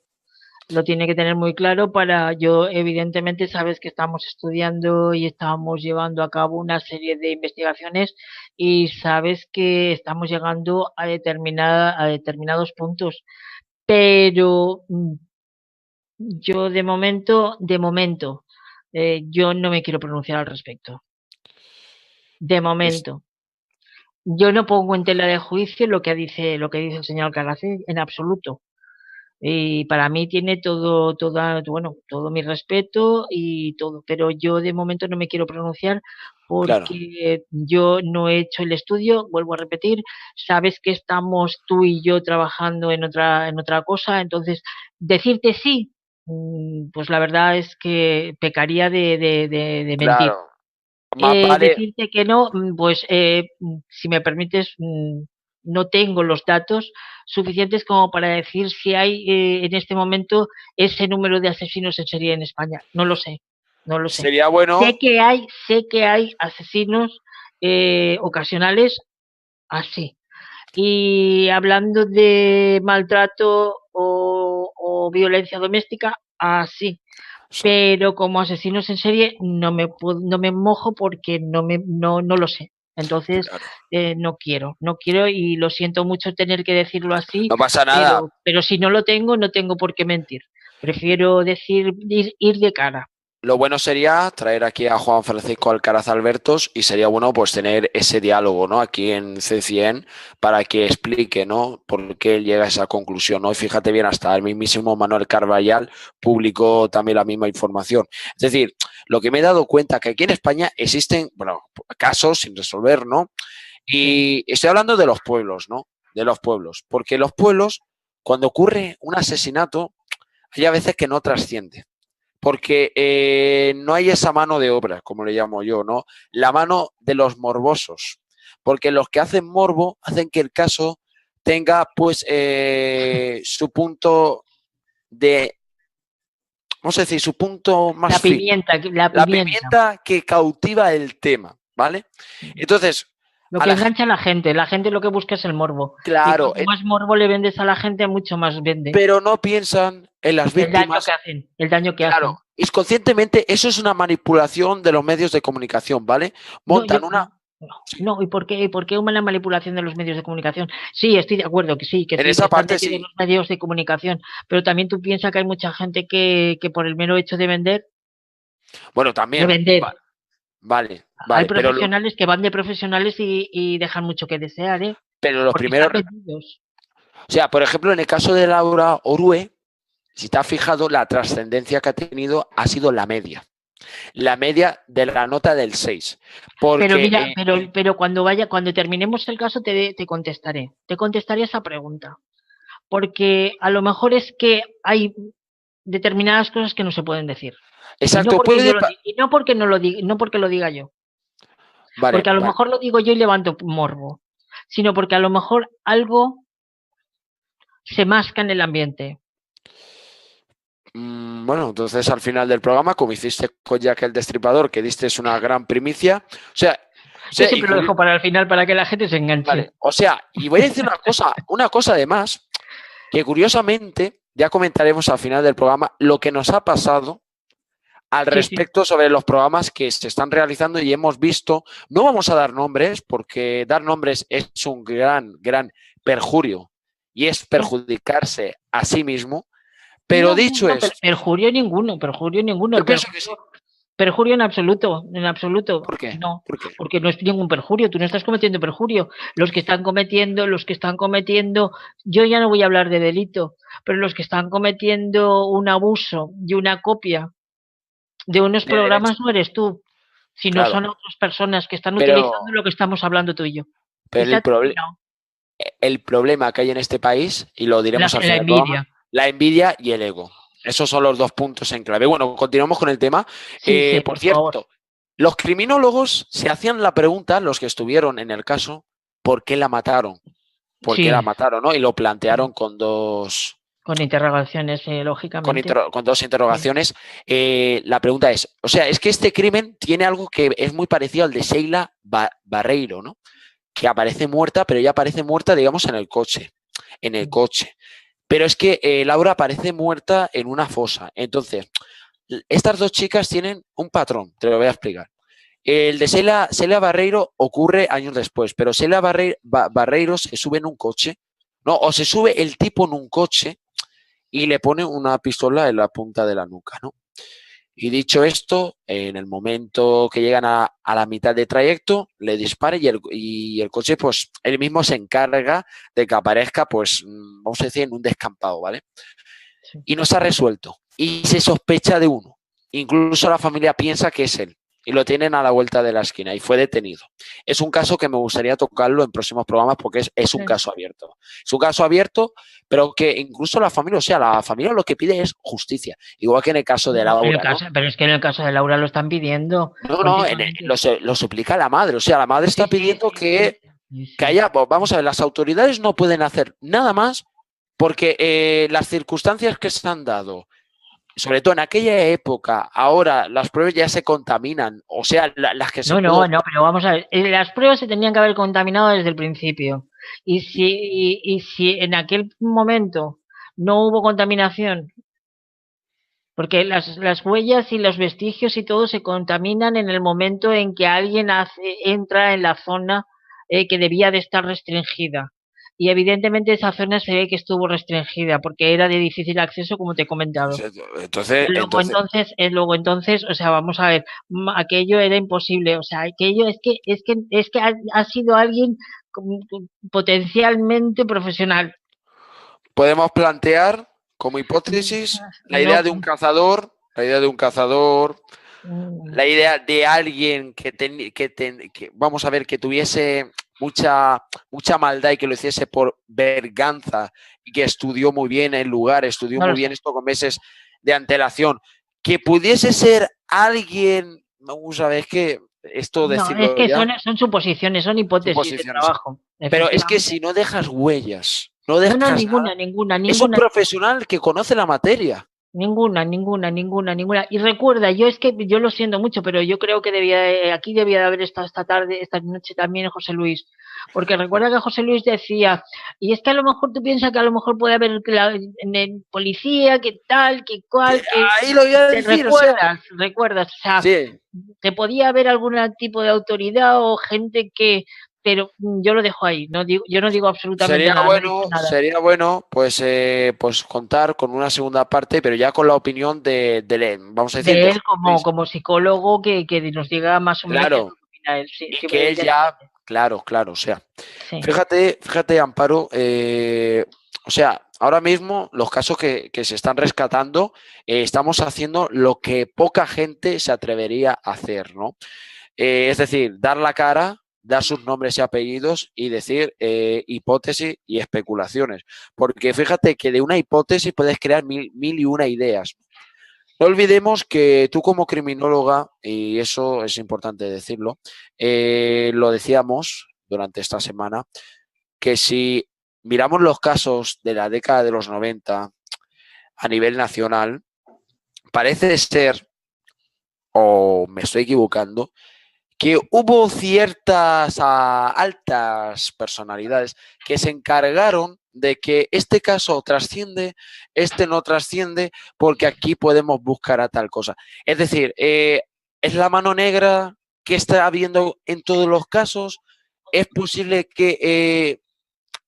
Lo tiene que tener muy claro para yo, evidentemente, sabes que estamos estudiando y estamos llevando a cabo una serie de investigaciones y sabes que estamos llegando a determinados puntos. Pero yo de momento, yo no me quiero pronunciar al respecto. De momento. Yo no pongo en tela de juicio lo que dice el señor Alcaraz en absoluto. Y para mí tiene todo mi respeto y todo, pero yo de momento no me quiero pronunciar porque yo no he hecho el estudio, vuelvo a repetir, sabes que estamos tú y yo trabajando en otra cosa, entonces decirte sí, pues la verdad es que pecaría de mentir. Claro. Más vale... Decirte que no, pues si me permites, no tengo los datos suficientes como para decir si hay en este momento ese número de asesinos en serie en España. No lo sé, no lo sé. Sería bueno... Sé que hay asesinos ocasionales así. Y hablando de maltrato o violencia doméstica, así. Pero como asesinos en serie no me mojo porque no lo sé. Entonces no quiero y lo siento mucho tener que decirlo así. No pasa nada. Pero si no lo tengo, no tengo por qué mentir. Prefiero decir ir de cara. Lo bueno sería traer aquí a Juan Francisco Alcaraz Albertos y sería bueno pues tener ese diálogo, ¿no? Aquí en C100 para que explique, ¿no? Por qué él llega a esa conclusión, ¿no? Y fíjate bien, hasta el mismísimo Manuel Carballal publicó también la misma información. Es decir, lo que me he dado cuenta que aquí en España existen, bueno, casos sin resolver, ¿no? Y estoy hablando de los pueblos, ¿no? De los pueblos, porque los pueblos, cuando ocurre un asesinato, hay a veces que no trasciende. Porque no hay esa mano de obra, como le llamo yo, ¿no? La mano de los morbosos. Porque los que hacen morbo hacen que el caso tenga, pues, su punto de... Vamos a decir, su punto más la pimienta que cautiva el tema, ¿vale? Entonces... Lo que engancha a la gente lo que busca es el morbo. Claro. Y más morbo le vendes a la gente, mucho más vende. Pero no piensan en las víctimas. El daño que hacen. Inconscientemente, eso es una manipulación de los medios de comunicación, ¿vale? Montan No, ¿y por qué una manipulación de los medios de comunicación? Sí, estoy de acuerdo que sí, que en esa parte sí. Los medios de comunicación, pero también tú piensas que hay mucha gente que por el mero hecho de vender. Bueno, también. De vender. Vale. Hay profesionales que van de profesionales y dejan mucho que desear, ¿eh? Pero los primeros... O sea, por ejemplo, en el caso de Laura Orue, si te has fijado, la trascendencia que ha tenido ha sido la media. La media de la nota del 6. Porque, pero mira, pero cuando terminemos el caso te contestaré. Te contestaré esa pregunta. Porque a lo mejor es que hay determinadas cosas que no se pueden decir. Exacto. Y no porque lo diga yo. Vale, porque a lo mejor lo digo yo y levanto morbo. Sino porque a lo mejor algo se masca en el ambiente. Bueno, entonces al final del programa, como hiciste con Jack el Destripador, que diste una gran primicia, yo siempre lo dejo para el final para que la gente se enganche. Vale. O sea, y voy a decir una cosa además, que curiosamente ya comentaremos al final del programa lo que nos ha pasado al respecto sobre los programas que se están realizando y hemos visto. No vamos a dar nombres porque dar nombres es un gran perjurio y es perjudicarse a sí mismo. Pero dicho eso... Perjurio ninguno. Yo pienso que sí. Perjurio en absoluto. ¿Por qué? No, porque no es ningún perjurio, tú no estás cometiendo perjurio. Los que están cometiendo, yo ya no voy a hablar de delito, pero los que están cometiendo un abuso y una copia de unos programas no eres tú, sino son otras personas que están utilizando lo que estamos hablando tú y yo. Pero el problema que hay en este país, y lo diremos al final, la envidia y el ego. Esos son los dos puntos en clave. Bueno, continuamos con el tema. Por cierto, Los criminólogos se hacían la pregunta, los que estuvieron en el caso, ¿por qué la mataron? ¿Por qué Sí, la mataron? ¿No? Y lo plantearon con dos, con interrogaciones, lógicamente. con dos Sí. interrogaciones. La pregunta es, o sea, es que este crimen tiene algo que es muy parecido al de Sheila Barreiro, ¿no? Que aparece muerta, pero ella aparece muerta, digamos, en el coche. En el coche. Pero es que Laura aparece muerta en una fosa. Entonces, estas dos chicas tienen un patrón, te lo voy a explicar. El de Celia Barreiro ocurre años después, pero Celia Barreiro se sube en un coche, no, o se sube el tipo en un coche y le pone una pistola en la punta de la nuca, ¿no? Y dicho esto, en el momento que llegan a la mitad de trayecto, le dispara y el coche, pues, él mismo se encarga de que aparezca, pues, vamos a decir, en un descampado, ¿vale? Sí. Y no se ha resuelto. Y se sospecha de uno. Incluso la familia piensa que es él. Y lo tienen a la vuelta de la esquina y fue detenido. Es un caso que me gustaría tocarlo en próximos programas porque es un caso abierto. Es un caso abierto, pero que incluso la familia, o sea, la familia lo que pide es justicia. Igual que en el caso de Laura, ¿no? Pero es que en el caso de Laura lo están pidiendo No, continuamente. lo suplica la madre. O sea, la madre está pidiendo que haya, vamos a ver, las autoridades no pueden hacer nada más porque las circunstancias que se han dado, sobre todo en aquella época, ahora las pruebas ya se contaminan, o sea, las que se No, pero vamos a ver, las pruebas se tenían que haber contaminado desde el principio. Y si en aquel momento no hubo contaminación, porque las huellas y los vestigios y todo se contaminan en el momento en que alguien entra en la zona que debía de estar restringida. Y evidentemente esa zona se ve que estuvo restringida porque era de difícil acceso, como te he comentado. Luego entonces, o sea, vamos a ver, aquello era imposible, o sea, aquello es que ha sido alguien potencialmente profesional. podemos plantear como hipótesis la No, idea de un cazador, la idea de alguien que vamos a ver, que tuviese mucha maldad y que lo hiciese por venganza y que estudió muy bien el lugar, estudió no muy lo bien sé. esto con meses de antelación, que pudiese ser alguien, vamos a ver, es que esto No, es decirlo que ya, son suposiciones, son hipótesis de suposiciones, trabajo, pero es que efectivamente. si no dejas huellas, no No, dejas ninguna, nada, es un ninguna. profesional que conoce la materia. Ninguna. Y recuerda, yo es que yo lo siento mucho, pero yo creo que aquí debía de haber estado esta tarde, esta noche también José Luis, porque recuerda que José Luis decía, y es que a lo mejor tú piensas que a lo mejor puede haber en el policía, que tal, que cual, que Ahí lo voy a te decir, o sea, recuerdas, o sea, sí, te podía haber algún tipo de autoridad o gente que, pero yo lo dejo ahí, yo no digo absolutamente nada, no he dicho nada. sería bueno, pues contar con una segunda parte, pero ya con la opinión vamos a decir, De de él José Luis. como psicólogo que nos diga más o menos qué es lo Claro, que opina él. Sí, y sí, que él ya, interesante. claro, o sea, Sí. fíjate, Amparo, o sea, ahora mismo los casos que se están rescatando, estamos haciendo lo que poca gente se atrevería a hacer, ¿no? Es decir, dar la cara, dar sus nombres y apellidos y decir hipótesis y especulaciones. Porque fíjate que de una hipótesis puedes crear mil y una ideas. No olvidemos que tú como criminóloga, y eso es importante decirlo, lo decíamos durante esta semana, que si miramos los casos de la década de los 90 a nivel nacional, parece ser, o me estoy equivocando, que hubo ciertas altas personalidades que se encargaron de que este caso trasciende, este no trasciende, porque aquí podemos buscar a tal cosa. Es decir, es la mano negra que está habiendo en todos los casos. Es posible que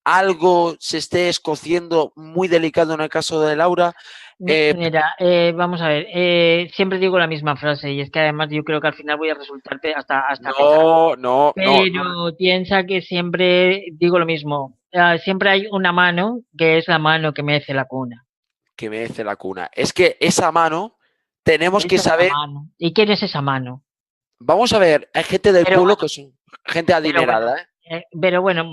algo se esté escociendo muy delicado en el caso de Laura. Mira, vamos a ver, siempre digo la misma frase y es que además yo creo que al final voy a resultar hasta pesado. No. Pero piensa que siempre digo lo mismo. Siempre hay una mano que es la mano que mece la cuna. Que merece la cuna. Es que esa mano tenemos que Esa es la saber. mano. ¿Y quién es esa mano? Vamos a ver, hay gente del Pero pueblo bueno, que son gente pero bueno, adinerada, ¿eh?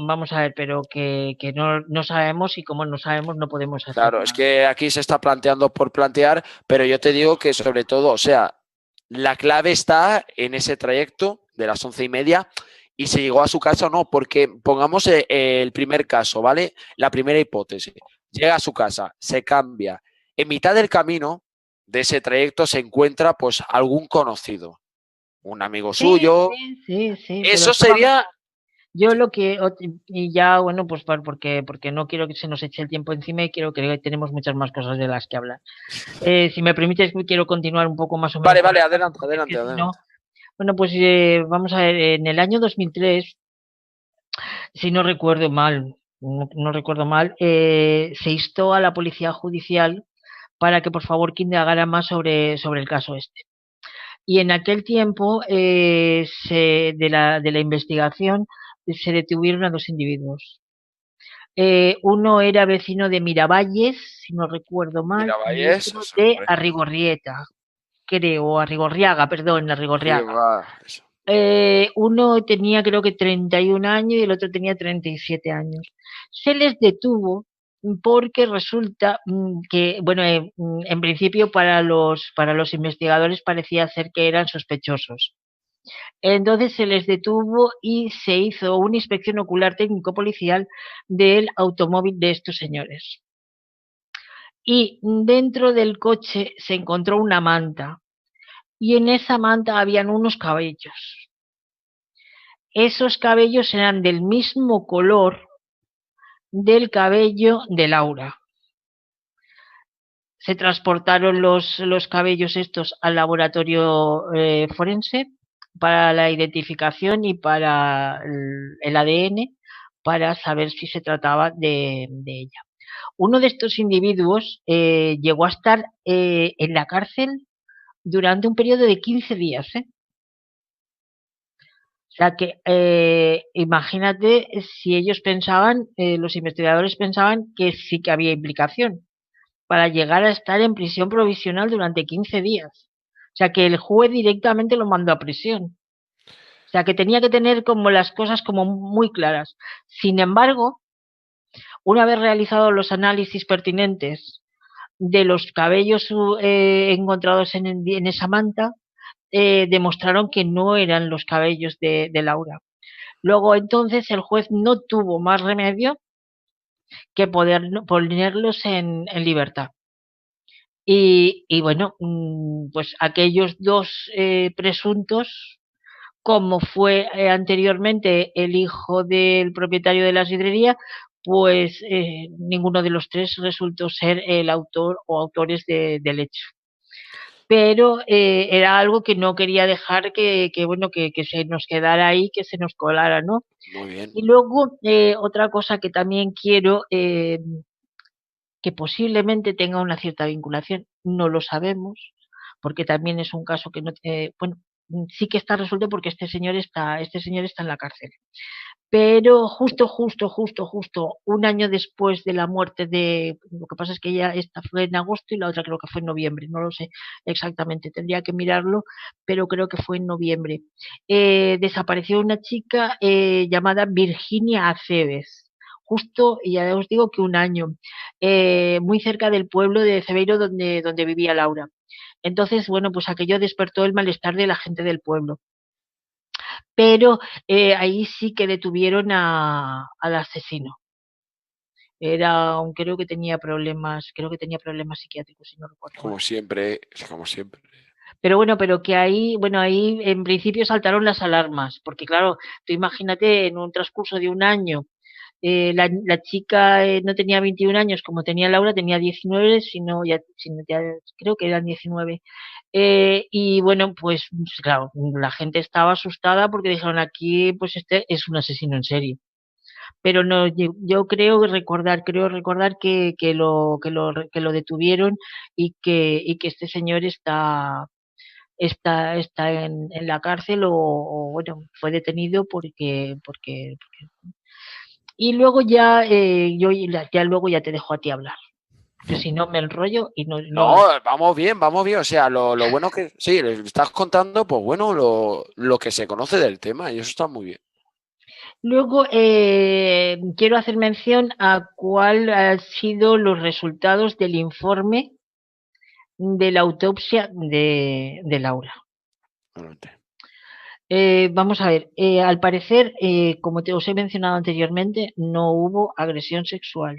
vamos a ver, pero que no sabemos y como no sabemos no podemos hacer Claro, es nada. que aquí se está planteando por plantear, pero yo te digo que sobre todo, o sea, la clave está en ese trayecto de las 11:30 y se llegó a su casa o no, porque pongamos el primer caso, ¿vale? La primera hipótesis. Llega a su casa, se cambia. En mitad del camino de ese trayecto se encuentra pues algún conocido, un amigo Sí, suyo. sí, pero Eso eso vamos. sería, Yo lo que, y ya, bueno, pues porque no quiero que se nos eche el tiempo encima y quiero que tenemos muchas más cosas de las que hablar. Si me permites, quiero continuar un poco más o menos vale, con vale, el caso, adelante, porque es que adelante, si adelante. no, bueno, pues vamos a ver, en el año 2003, si no recuerdo mal, no recuerdo mal, se instó a la policía judicial para que por favor que indagara más sobre el caso este. Y en aquel tiempo de la investigación se detuvieron a dos individuos. Uno era vecino de Miravalles, si no recuerdo mal, y Miravalles, otro eso, de hombre. Arrigorrieta, creo, Arrigorriaga, perdón, Sí, Arrigorriaga. va, eso. Uno tenía creo que 31 años y el otro tenía 37 años. Se les detuvo porque resulta que, bueno, en principio para los investigadores parecía ser que eran sospechosos. Entonces se les detuvo y se hizo una inspección ocular técnico-policial del automóvil de estos señores. Y dentro del coche se encontró una manta y en esa manta habían unos cabellos. Esos cabellos eran del mismo color del cabello de Laura. Se transportaron los cabellos estos al laboratorio forense para la identificación y para el ADN para saber si se trataba de ella. Uno de estos individuos llegó a estar en la cárcel durante un periodo de 15 días. O sea que imagínate si ellos pensaban, los investigadores pensaban que sí que había implicación para llegar a estar en prisión provisional durante 15 días. O sea que el juez directamente lo mandó a prisión. O sea que tenía que tener como las cosas como muy claras. Sin embargo, una vez realizados los análisis pertinentes de los cabellos encontrados en esa manta, demostraron que no eran los cabellos de Laura. Luego entonces el juez no tuvo más remedio que poder ponerlos en libertad. Y bueno, pues aquellos dos presuntos, como fue anteriormente el hijo del propietario de la sidrería, pues ninguno de los tres resultó ser el autor o autores del hecho. Pero era algo que no quería dejar bueno, que se nos quedara ahí, que se nos colara, ¿no? Muy bien. Y luego, otra cosa que también quiero, que posiblemente tenga una cierta vinculación, no lo sabemos, porque también es un caso que no, bueno, sí que está resuelto porque este señor está en la cárcel. Pero justo un año después de la muerte lo que pasa es que esta fue en agosto y la otra creo que fue en noviembre, no lo sé exactamente, tendría que mirarlo, pero creo que fue en noviembre. Desapareció una chica llamada Virginia Aceves, justo, y ya os digo que un año, muy cerca del pueblo de Cebeiro donde vivía Laura. Entonces, bueno, pues aquello despertó el malestar de la gente del pueblo. Pero ahí sí que detuvieron al asesino. Creo que tenía problemas psiquiátricos, si no recuerdo mal. Como siempre, es como siempre. Pero bueno, ahí en principio saltaron las alarmas, porque claro, tú imagínate en un transcurso de un año, la chica no tenía 21 años como tenía Laura, tenía 19, sino ya creo que eran 19. Y bueno, pues claro, la gente estaba asustada porque dijeron aquí, pues este es un asesino en serie. Pero no, yo creo recordar que lo detuvieron y que este señor está en la cárcel o, bueno, fue detenido y luego ya ya luego ya te dejo a ti hablar, que si no me enrollo y no. No, vamos bien, vamos bien. O sea, lo bueno que sí, le estás contando, pues bueno, lo que se conoce del tema y eso está muy bien. Luego quiero hacer mención a cuál han sido los resultados del informe de la autopsia de Laura. Normalmente. Vamos a ver, al parecer, como os he mencionado anteriormente, no hubo agresión sexual.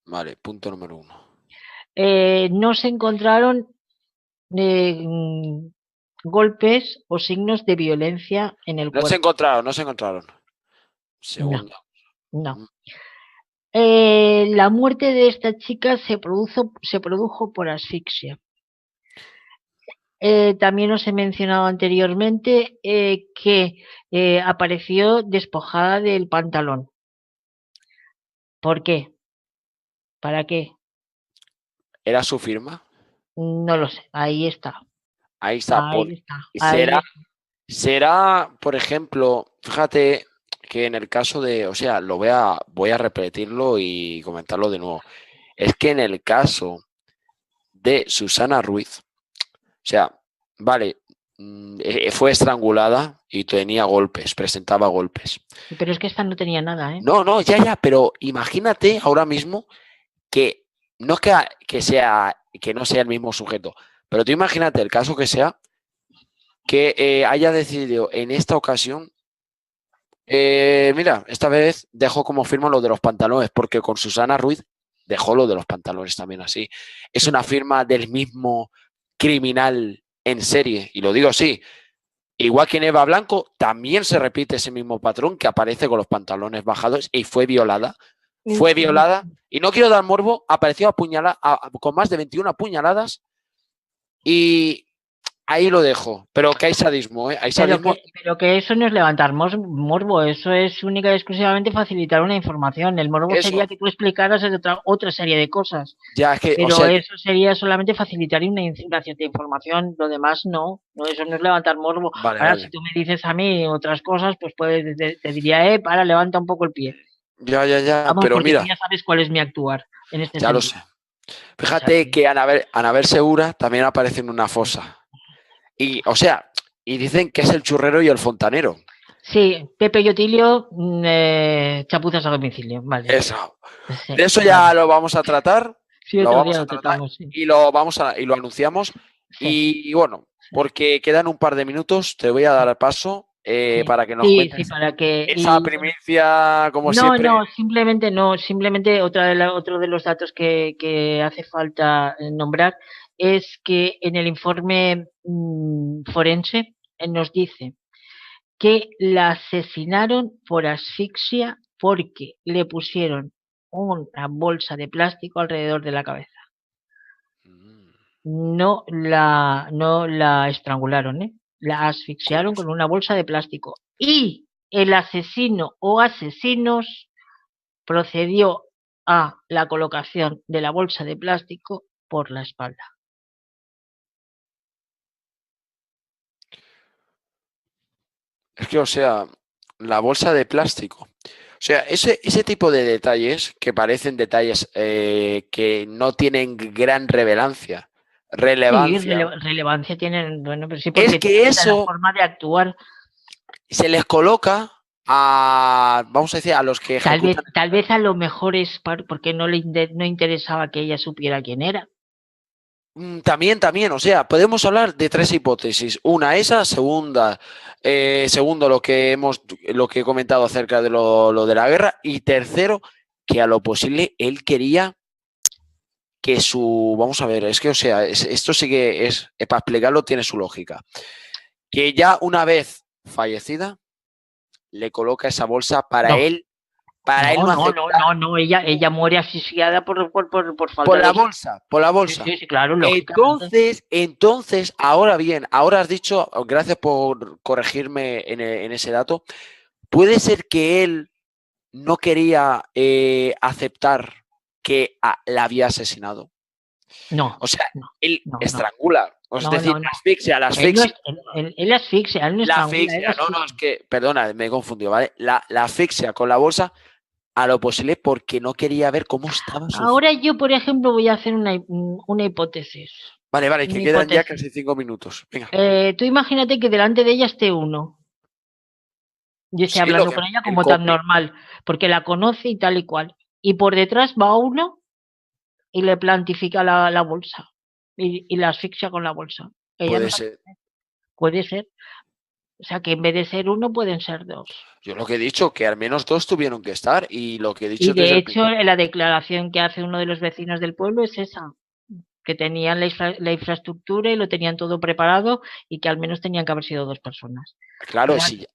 Vale, punto número 1. No se encontraron golpes o signos de violencia en el No se cuerpo. encontraron, no se encontraron. No, Segundo. no. La muerte de esta chica se produjo por asfixia. También os he mencionado anteriormente que apareció despojada del pantalón. ¿Por qué? ¿Para qué? ¿Era su firma? No lo sé. Ahí está. Ahí está. Ahí está. Será, Ahí está. será, por ejemplo, fíjate que en el caso de, o sea, voy a repetirlo y comentarlo de nuevo. Es que en el caso de Susana Ruiz, o sea, vale, fue estrangulada y tenía golpes, presentaba golpes. Pero es que esta no tenía nada, ¿eh? No, no, ya, pero imagínate ahora mismo que no es que no sea el mismo sujeto, pero tú imagínate el caso que sea que haya decidido en esta ocasión, mira, esta vez dejo como firma lo de los pantalones, porque con Susana Ruiz dejó lo de los pantalones también así. Es una firma del mismo criminal en serie, y lo digo así. Igual que en Eva Blanco, también se repite ese mismo patrón que aparece con los pantalones bajados y fue violada. Fue violada, y no quiero dar morbo, apareció apuñalada, con más de 21 apuñaladas, y ahí lo dejo. Pero que hay sadismo, ¿eh? Hay sadismo. Pero que eso no es levantar morbo, eso es única y exclusivamente facilitar una información. El morbo Eso. sería que tú explicaras otra serie de cosas. Ya es que, Pero o sea, eso sería solamente facilitar una cierta información, lo demás no, eso no es levantar morbo. vale, Ahora, vale. si tú me dices a mí otras cosas, pues te diría, para, levanta un poco el pie. Ya, Vamos, pero porque tú mira, ya sabes cuál es mi actuar en este ya lo sentido. sé. Fíjate que Anabel Segura también aparece en una fosa. Y, o sea, y dicen que es el churrero y el fontanero. Sí, Pepe y Otilio, chapuzas a domicilio, vale. Eso. Sí, De eso ya vale. lo vamos a tratar. Sí, Lo otro día vamos a lo tratar tratamos, sí. y lo anunciamos. Sí, Y bueno, sí, porque quedan un par de minutos, te voy a dar paso sí. para que nos Sí, sí, cuentes para que... esa primicia, como No, siempre. no, simplemente otro de los datos que hace falta nombrar es que en el informe forense nos dice que la asesinaron por asfixia porque le pusieron una bolsa de plástico alrededor de la cabeza. No la estrangularon, ¿eh? La asfixiaron con una bolsa de plástico. Y el asesino o asesinos procedió a la colocación de la bolsa de plástico por la espalda. Es que, o sea, la bolsa de plástico. O sea, ese tipo de detalles que parecen detalles que no tienen gran Sí, relevancia, relevancia tienen, bueno, pero sí, es porque que tienen la eso forma de actuar. se les coloca a, vamos a decir, a los que ejecutan. Tal vez a lo mejor es porque no interesaba que ella supiera quién era. También, o sea, podemos hablar de tres hipótesis. Una, esa, segundo, lo que he comentado acerca de lo de la guerra, y tercero, que a lo posible él quería que vamos a ver, es que, o sea, esto sí que para explicarlo tiene su lógica. Que ya una vez fallecida, le coloca esa bolsa para No, él no aceptar. no, ella muere asfixiada por Por falta la de... bolsa, por la Sí, bolsa. sí, sí, claro, lógicamente. Entonces, ahora bien, ahora has dicho, gracias por corregirme en ese dato, puede ser que él no quería aceptar que la había asesinado. No, O sea, no, él no, no, estrangula, es decir, no. la Él no asfixia. él asfixia, él no La estrangula, él asfixia, no, es asfixia. que, perdona, me he confundido, ¿vale? La asfixia con la bolsa a lo posible porque no quería ver cómo estaba su... Ahora yo, por ejemplo, voy a hacer una hipótesis. Vale, que Una quedan ya hipótesis. casi 5 minutos. Venga. Tú imagínate que delante de ella esté uno. Yo estoy Sí, lo hablando que con ella el como tan copy. normal, porque la conoce y tal y cual. Y por detrás va uno y le plantifica la bolsa y la asfixia con la bolsa. Ella no Puede sabe. ser. puede ser. O sea, que en vez de ser uno, pueden ser dos. Yo lo que he dicho, que al menos dos tuvieron que estar, y lo que he dicho Y de desde el hecho, la declaración que hace uno de los vecinos del pueblo es esa, que tenían la infraestructura y lo tenían todo preparado y que al menos tenían que haber sido dos personas. Claro, O sea, si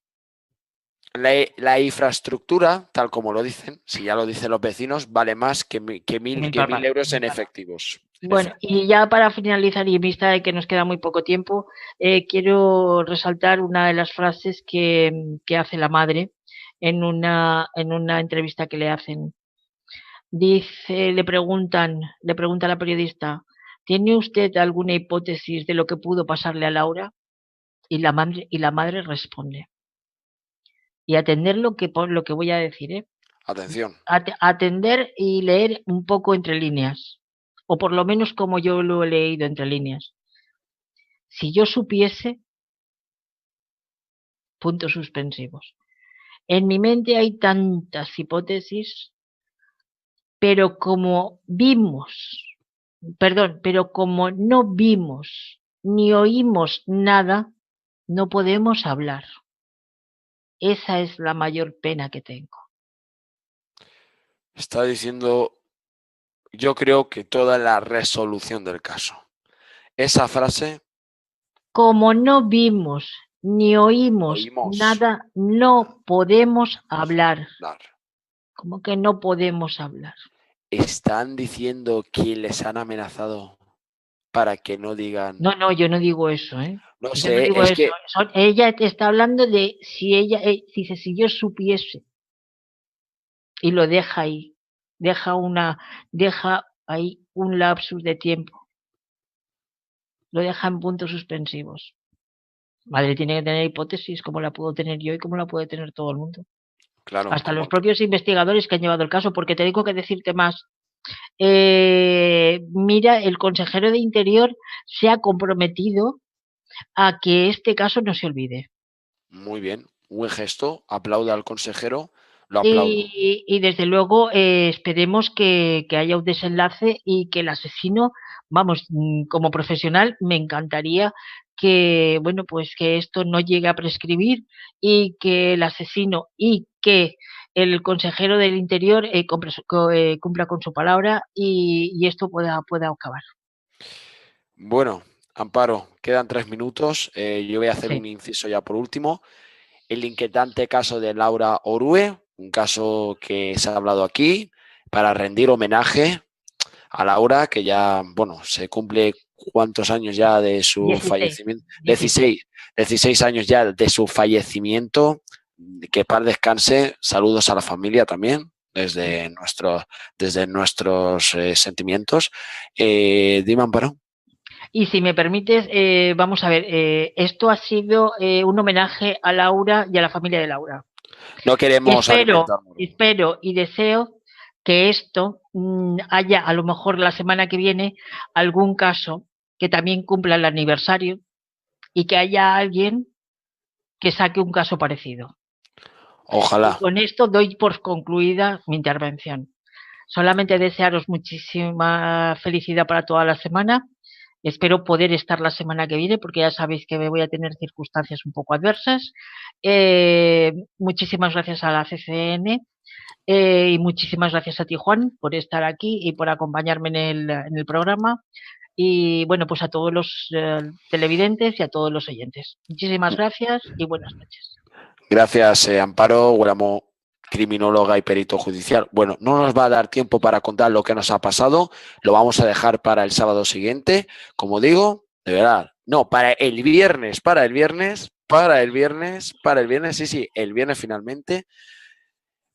la infraestructura, tal como lo dicen, si ya lo dicen los vecinos, vale más que mil euros en efectivos. Bueno, y ya para finalizar, y en vista de que nos queda muy poco tiempo, quiero resaltar una de las frases que hace la madre en una entrevista que le hacen. Dice, le pregunta a la periodista, ¿tiene usted alguna hipótesis de lo que pudo pasarle a Laura? Y la madre responde. Y atender lo que voy a decir, ¿eh? Atención. Atender y leer un poco entre líneas, o por lo menos como yo lo he leído entre líneas. Si yo supiese, puntos suspensivos. En mi mente hay tantas hipótesis, pero como no vimos ni oímos nada, no podemos hablar. Esa es la mayor pena que tengo. Está diciendo, yo creo que toda la resolución del caso. Esa frase. Como no vimos ni oímos nada, no podemos hablar. ¿Cómo que no podemos hablar? ¿Están diciendo que les han amenazado para que no digan? No, yo no digo eso, ¿eh? No sé, es que ella te está hablando de si ella dice si yo supiese, y lo deja ahí, deja ahí un lapsus de tiempo, lo deja en puntos suspensivos. Madre tiene que tener hipótesis como la puedo tener yo y como la puede tener todo el mundo. Claro, hasta los propios investigadores que han llevado el caso, porque te digo que decirte más. Mira, el consejero de Interior se ha comprometido a que este caso no se olvide. Muy bien, buen gesto, aplauda al consejero, lo aplaudo. Y desde luego esperemos que haya un desenlace y que el asesino, vamos, como profesional me encantaría que, bueno, pues que esto no llegue a prescribir y que el asesino y que el consejero del Interior cumpla con su palabra y esto pueda acabar. Bueno, Amparo, quedan 3 minutos. Yo voy a hacer un inciso ya por último. El inquietante caso de Laura Orue, un caso que se ha hablado aquí para rendir homenaje a Laura, que ya, bueno, se cumple ¿cuántos años ya de su 16. fallecimiento? 16 años ya de su fallecimiento. Que paz descanse. Saludos a la familia también, desde nuestros sentimientos. Dime, Amparo. Y si me permites, vamos a ver, esto ha sido un homenaje a Laura y a la familia de Laura. No queremos espero y deseo que esto haya, a lo mejor la semana que viene, algún caso que también cumpla el aniversario y que haya alguien que saque un caso parecido. Ojalá. Y con esto doy por concluida mi intervención. Solamente desearos muchísima felicidad para toda la semana. Espero poder estar la semana que viene porque ya sabéis que voy a tener circunstancias un poco adversas. Muchísimas gracias a la CCN y muchísimas gracias a ti, Juan, por estar aquí y por acompañarme en el programa. Y bueno, pues a todos los televidentes y a todos los oyentes. Muchísimas gracias y buenas noches. Gracias, Amparo Guáramo, criminóloga y perito judicial. Bueno, no nos va a dar tiempo para contar lo que nos ha pasado, lo vamos a dejar para el sábado siguiente, como digo, de verdad, no, para el viernes, sí, el viernes finalmente,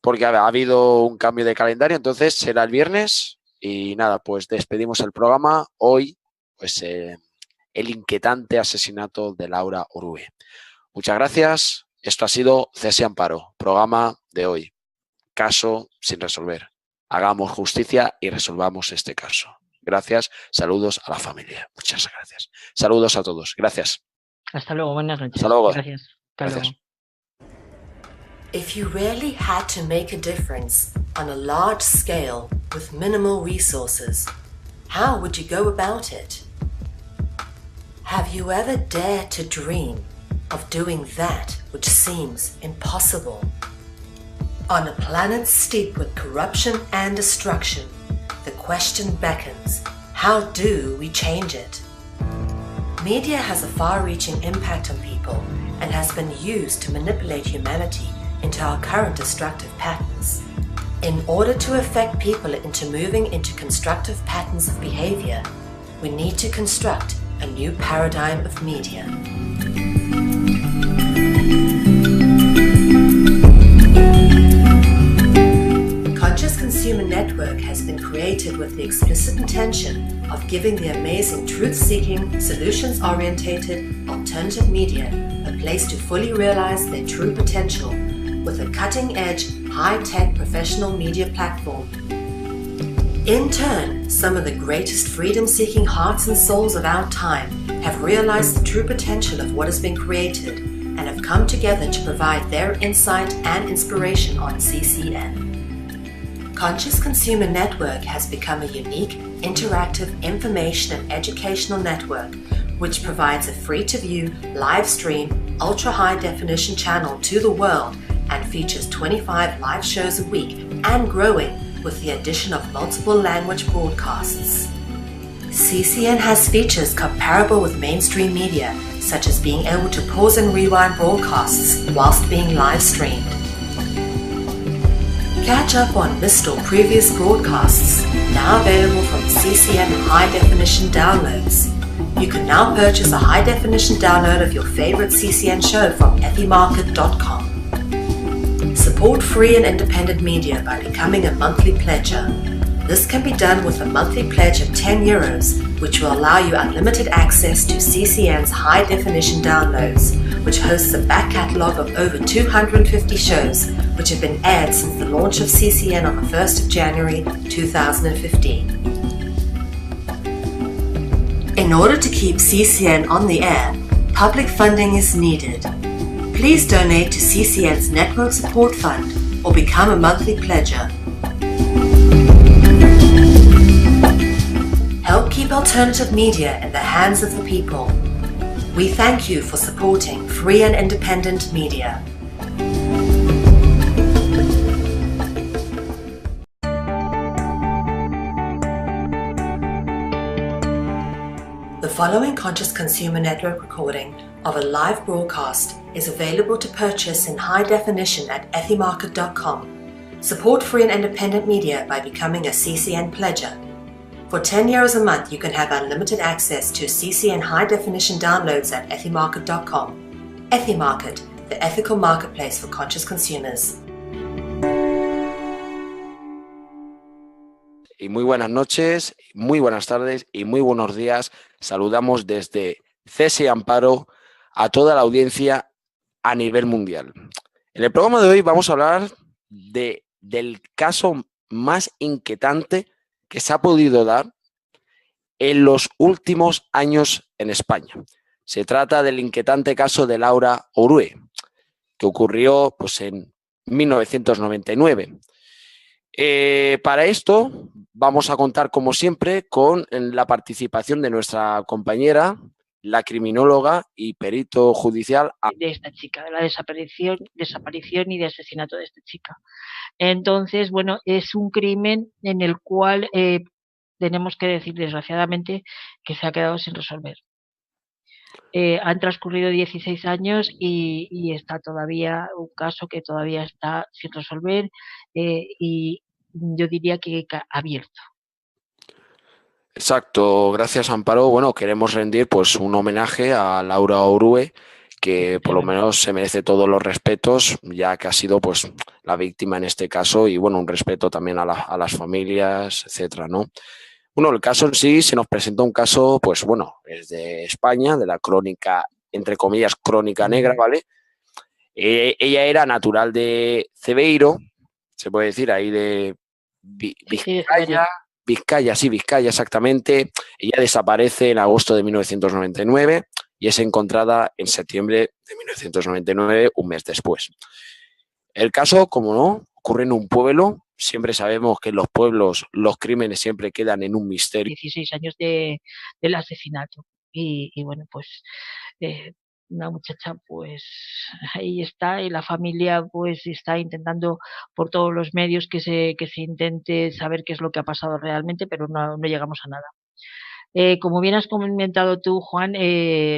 porque ha habido un cambio de calendario, entonces será el viernes y nada, pues despedimos el programa hoy, pues el inquietante asesinato de Laura Orue. Muchas gracias. Esto ha sido Cese Amparo, programa de hoy. Caso sin resolver. Hagamos justicia y resolvamos este caso. Gracias. Saludos a la familia. Muchas gracias. Saludos a todos. Gracias. Hasta luego. Buenas noches. Hasta luego. Gracias. Gracias. If you really had to make a difference on a large scale with minimal resources, how would you go about it? Have you ever dared to dream of doing that which seems impossible? On a planet steeped with corruption and destruction, the question beckons, how do we change it? Media has a far-reaching impact on people and has been used to manipulate humanity into our current destructive patterns. In order to affect people into moving into constructive patterns of behavior, we need to construct a new paradigm of media. Conscious Consumer Network has been created with the explicit intention of giving the amazing truth-seeking, solutions-orientated, alternative media a place to fully realize their true potential with a cutting-edge, high-tech professional media platform. In turn, some of the greatest freedom-seeking hearts and souls of our time have realized the true potential of what has been created and have come together to provide their insight and inspiration on CCN. Conscious Consumer Network has become a unique, interactive information and educational network which provides a free-to-view, live-stream, ultra-high-definition channel to the world and features 25 live shows a week and growing with the addition of multiple language broadcasts. CCN has features comparable with mainstream media, such as being able to pause and rewind broadcasts whilst being live streamed. Catch up on missed or previous broadcasts, now available from CCN High Definition downloads. You can now purchase a high definition download of your favorite CCN show from ethymarket.com. Support free and independent media by becoming a monthly pledger. This can be done with a monthly pledge of €10, which will allow you unlimited access to CCN's high-definition downloads, which hosts a back catalogue of over 250 shows, which have been aired since the launch of CCN on the 1st of January 2015. In order to keep CCN on the air, public funding is needed. Please donate to CCN's Network Support Fund or become a monthly pledger. Help keep alternative media in the hands of the people. We thank you for supporting free and independent media. The following Conscious Consumer Network recording of a live broadcast is available to purchase in high definition at ethymarket.com. Support free and independent media by becoming a CCN pledger. For €10 a month, you can have unlimited access to CCN high definition downloads at ethymarket.com. Ethymarket, the ethical marketplace for conscious consumers. Y muy buenas noches, muy buenas tardes y muy buenos días. Saludamos desde Cese y Amparo a toda la audiencia a nivel mundial. En el programa de hoy vamos a hablar del caso más inquietante que se ha podido dar en los últimos años en España. Se trata del inquietante caso de Laura Orue, que ocurrió pues, en 1999. Para esto vamos a contar, como siempre, con la participación de nuestra compañera, la criminóloga y perito judicial de esta chica, de la desaparición y de asesinato de esta chica. Entonces, bueno, es un crimen en el cual tenemos que decir, desgraciadamente, que se ha quedado sin resolver. Han transcurrido 16 años y está todavía un caso que todavía está sin resolver y yo diría que abierto. Exacto, gracias Amparo. Bueno, queremos rendir pues un homenaje a Laura Orue, que por lo menos se merece todos los respetos, ya que ha sido pues la víctima en este caso, y bueno, un respeto también a las familias, etcétera, ¿no? Bueno, el caso en sí se nos presenta un caso, pues bueno, es de España, de la crónica, entre comillas, crónica negra, ¿vale? Ella era natural de Cebeiro, se puede decir, ahí de Vizcaya. Vizcaya, exactamente. Ella desaparece en agosto de 1999 y es encontrada en septiembre de 1999, un mes después. El caso, como no, ocurre en un pueblo. Siempre sabemos que en los pueblos los crímenes siempre quedan en un misterio. 16 años del asesinato. y bueno, pues una muchacha pues ahí está, y la familia pues está intentando por todos los medios que se intente saber qué es lo que ha pasado realmente, pero no llegamos a nada. Como bien has comentado tú, Juan,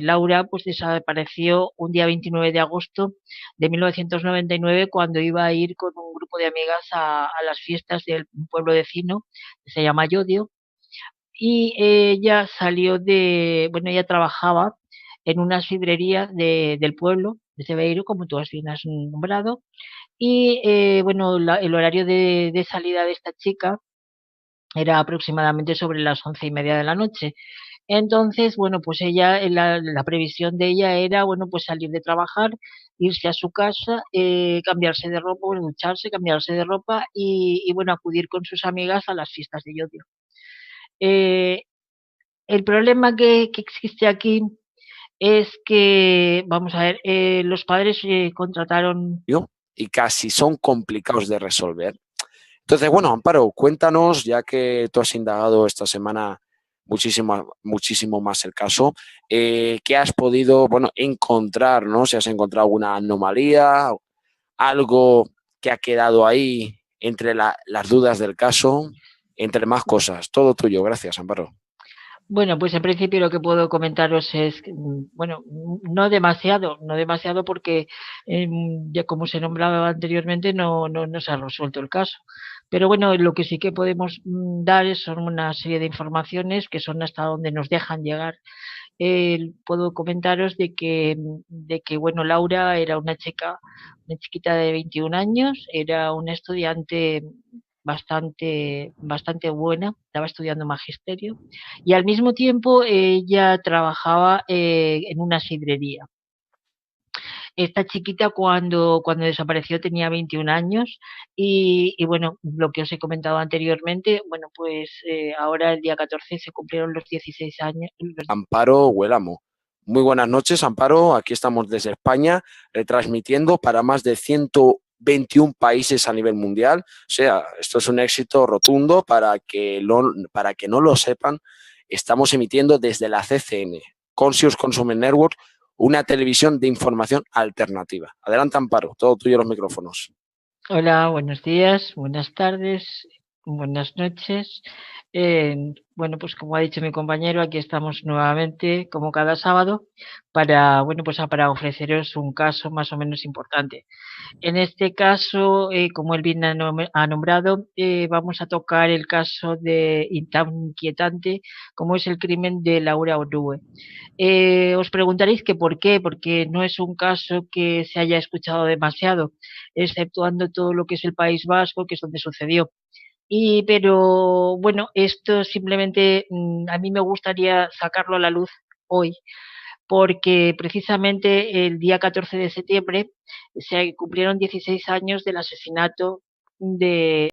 Laura pues desapareció un día 29 de agosto de 1999 cuando iba a ir con un grupo de amigas a las fiestas del pueblo vecino que se llama Llodio, y ella salió bueno, ella trabajaba en unas sidrerías del pueblo de Cebeiro, como tú has bien has nombrado, y bueno, el horario de salida de esta chica era aproximadamente sobre las 11:30 de la noche. Entonces, bueno, pues ella, la previsión de ella era, bueno, pues salir de trabajar, irse a su casa, cambiarse de ropa, bueno, ducharse, cambiarse de ropa bueno, acudir con sus amigas a las fiestas de Llodio. Eh, el problema que existe aquí es que, vamos a ver, los padres contrataron. Y casi son complicados de resolver. Entonces, bueno, Amparo, cuéntanos, ya que tú has indagado esta semana muchísimo más el caso, ¿qué has podido, bueno, encontrar, ¿no? Si has encontrado alguna anomalía, algo que ha quedado ahí entre las dudas del caso, entre más cosas. Todo tuyo, gracias, Amparo. Bueno, pues en principio lo que puedo comentaros es, bueno, no demasiado, porque ya como se nombraba anteriormente no se ha resuelto el caso. Pero bueno, lo que sí que podemos dar son una serie de informaciones que son hasta donde nos dejan llegar. Puedo comentaros de que bueno, Laura era una chiquita de 21 años, era una estudiante bastante buena, estaba estudiando magisterio, y al mismo tiempo ella trabajaba en una sidrería. Esta chiquita cuando desapareció tenía 21 años y bueno, lo que os he comentado anteriormente, bueno, pues ahora el día 14 se cumplieron los 16 años. Amparo Huelamo. Muy buenas noches, Amparo. Aquí estamos desde España, retransmitiendo para más de 121 países a nivel mundial. O sea, esto es un éxito rotundo. Para que no lo sepan, estamos emitiendo desde la CCN, Conscious Consumer Network, una televisión de información alternativa. Adelante, Amparo, todo tuyo los micrófonos. Hola, buenos días, buenas tardes, buenas noches. Bueno, pues como ha dicho mi compañero, aquí estamos nuevamente, como cada sábado, bueno, pues para ofreceros un caso más o menos importante. En este caso, como él bien ha nombrado, vamos a tocar el caso tan inquietante como es el crimen de Laura Orué. Os preguntaréis que por qué, porque no es un caso que se haya escuchado demasiado, exceptuando todo lo que es el País Vasco, que es donde sucedió. Pero bueno, esto simplemente a mí me gustaría sacarlo a la luz hoy, porque precisamente el día 14 de septiembre se cumplieron 16 años del asesinato de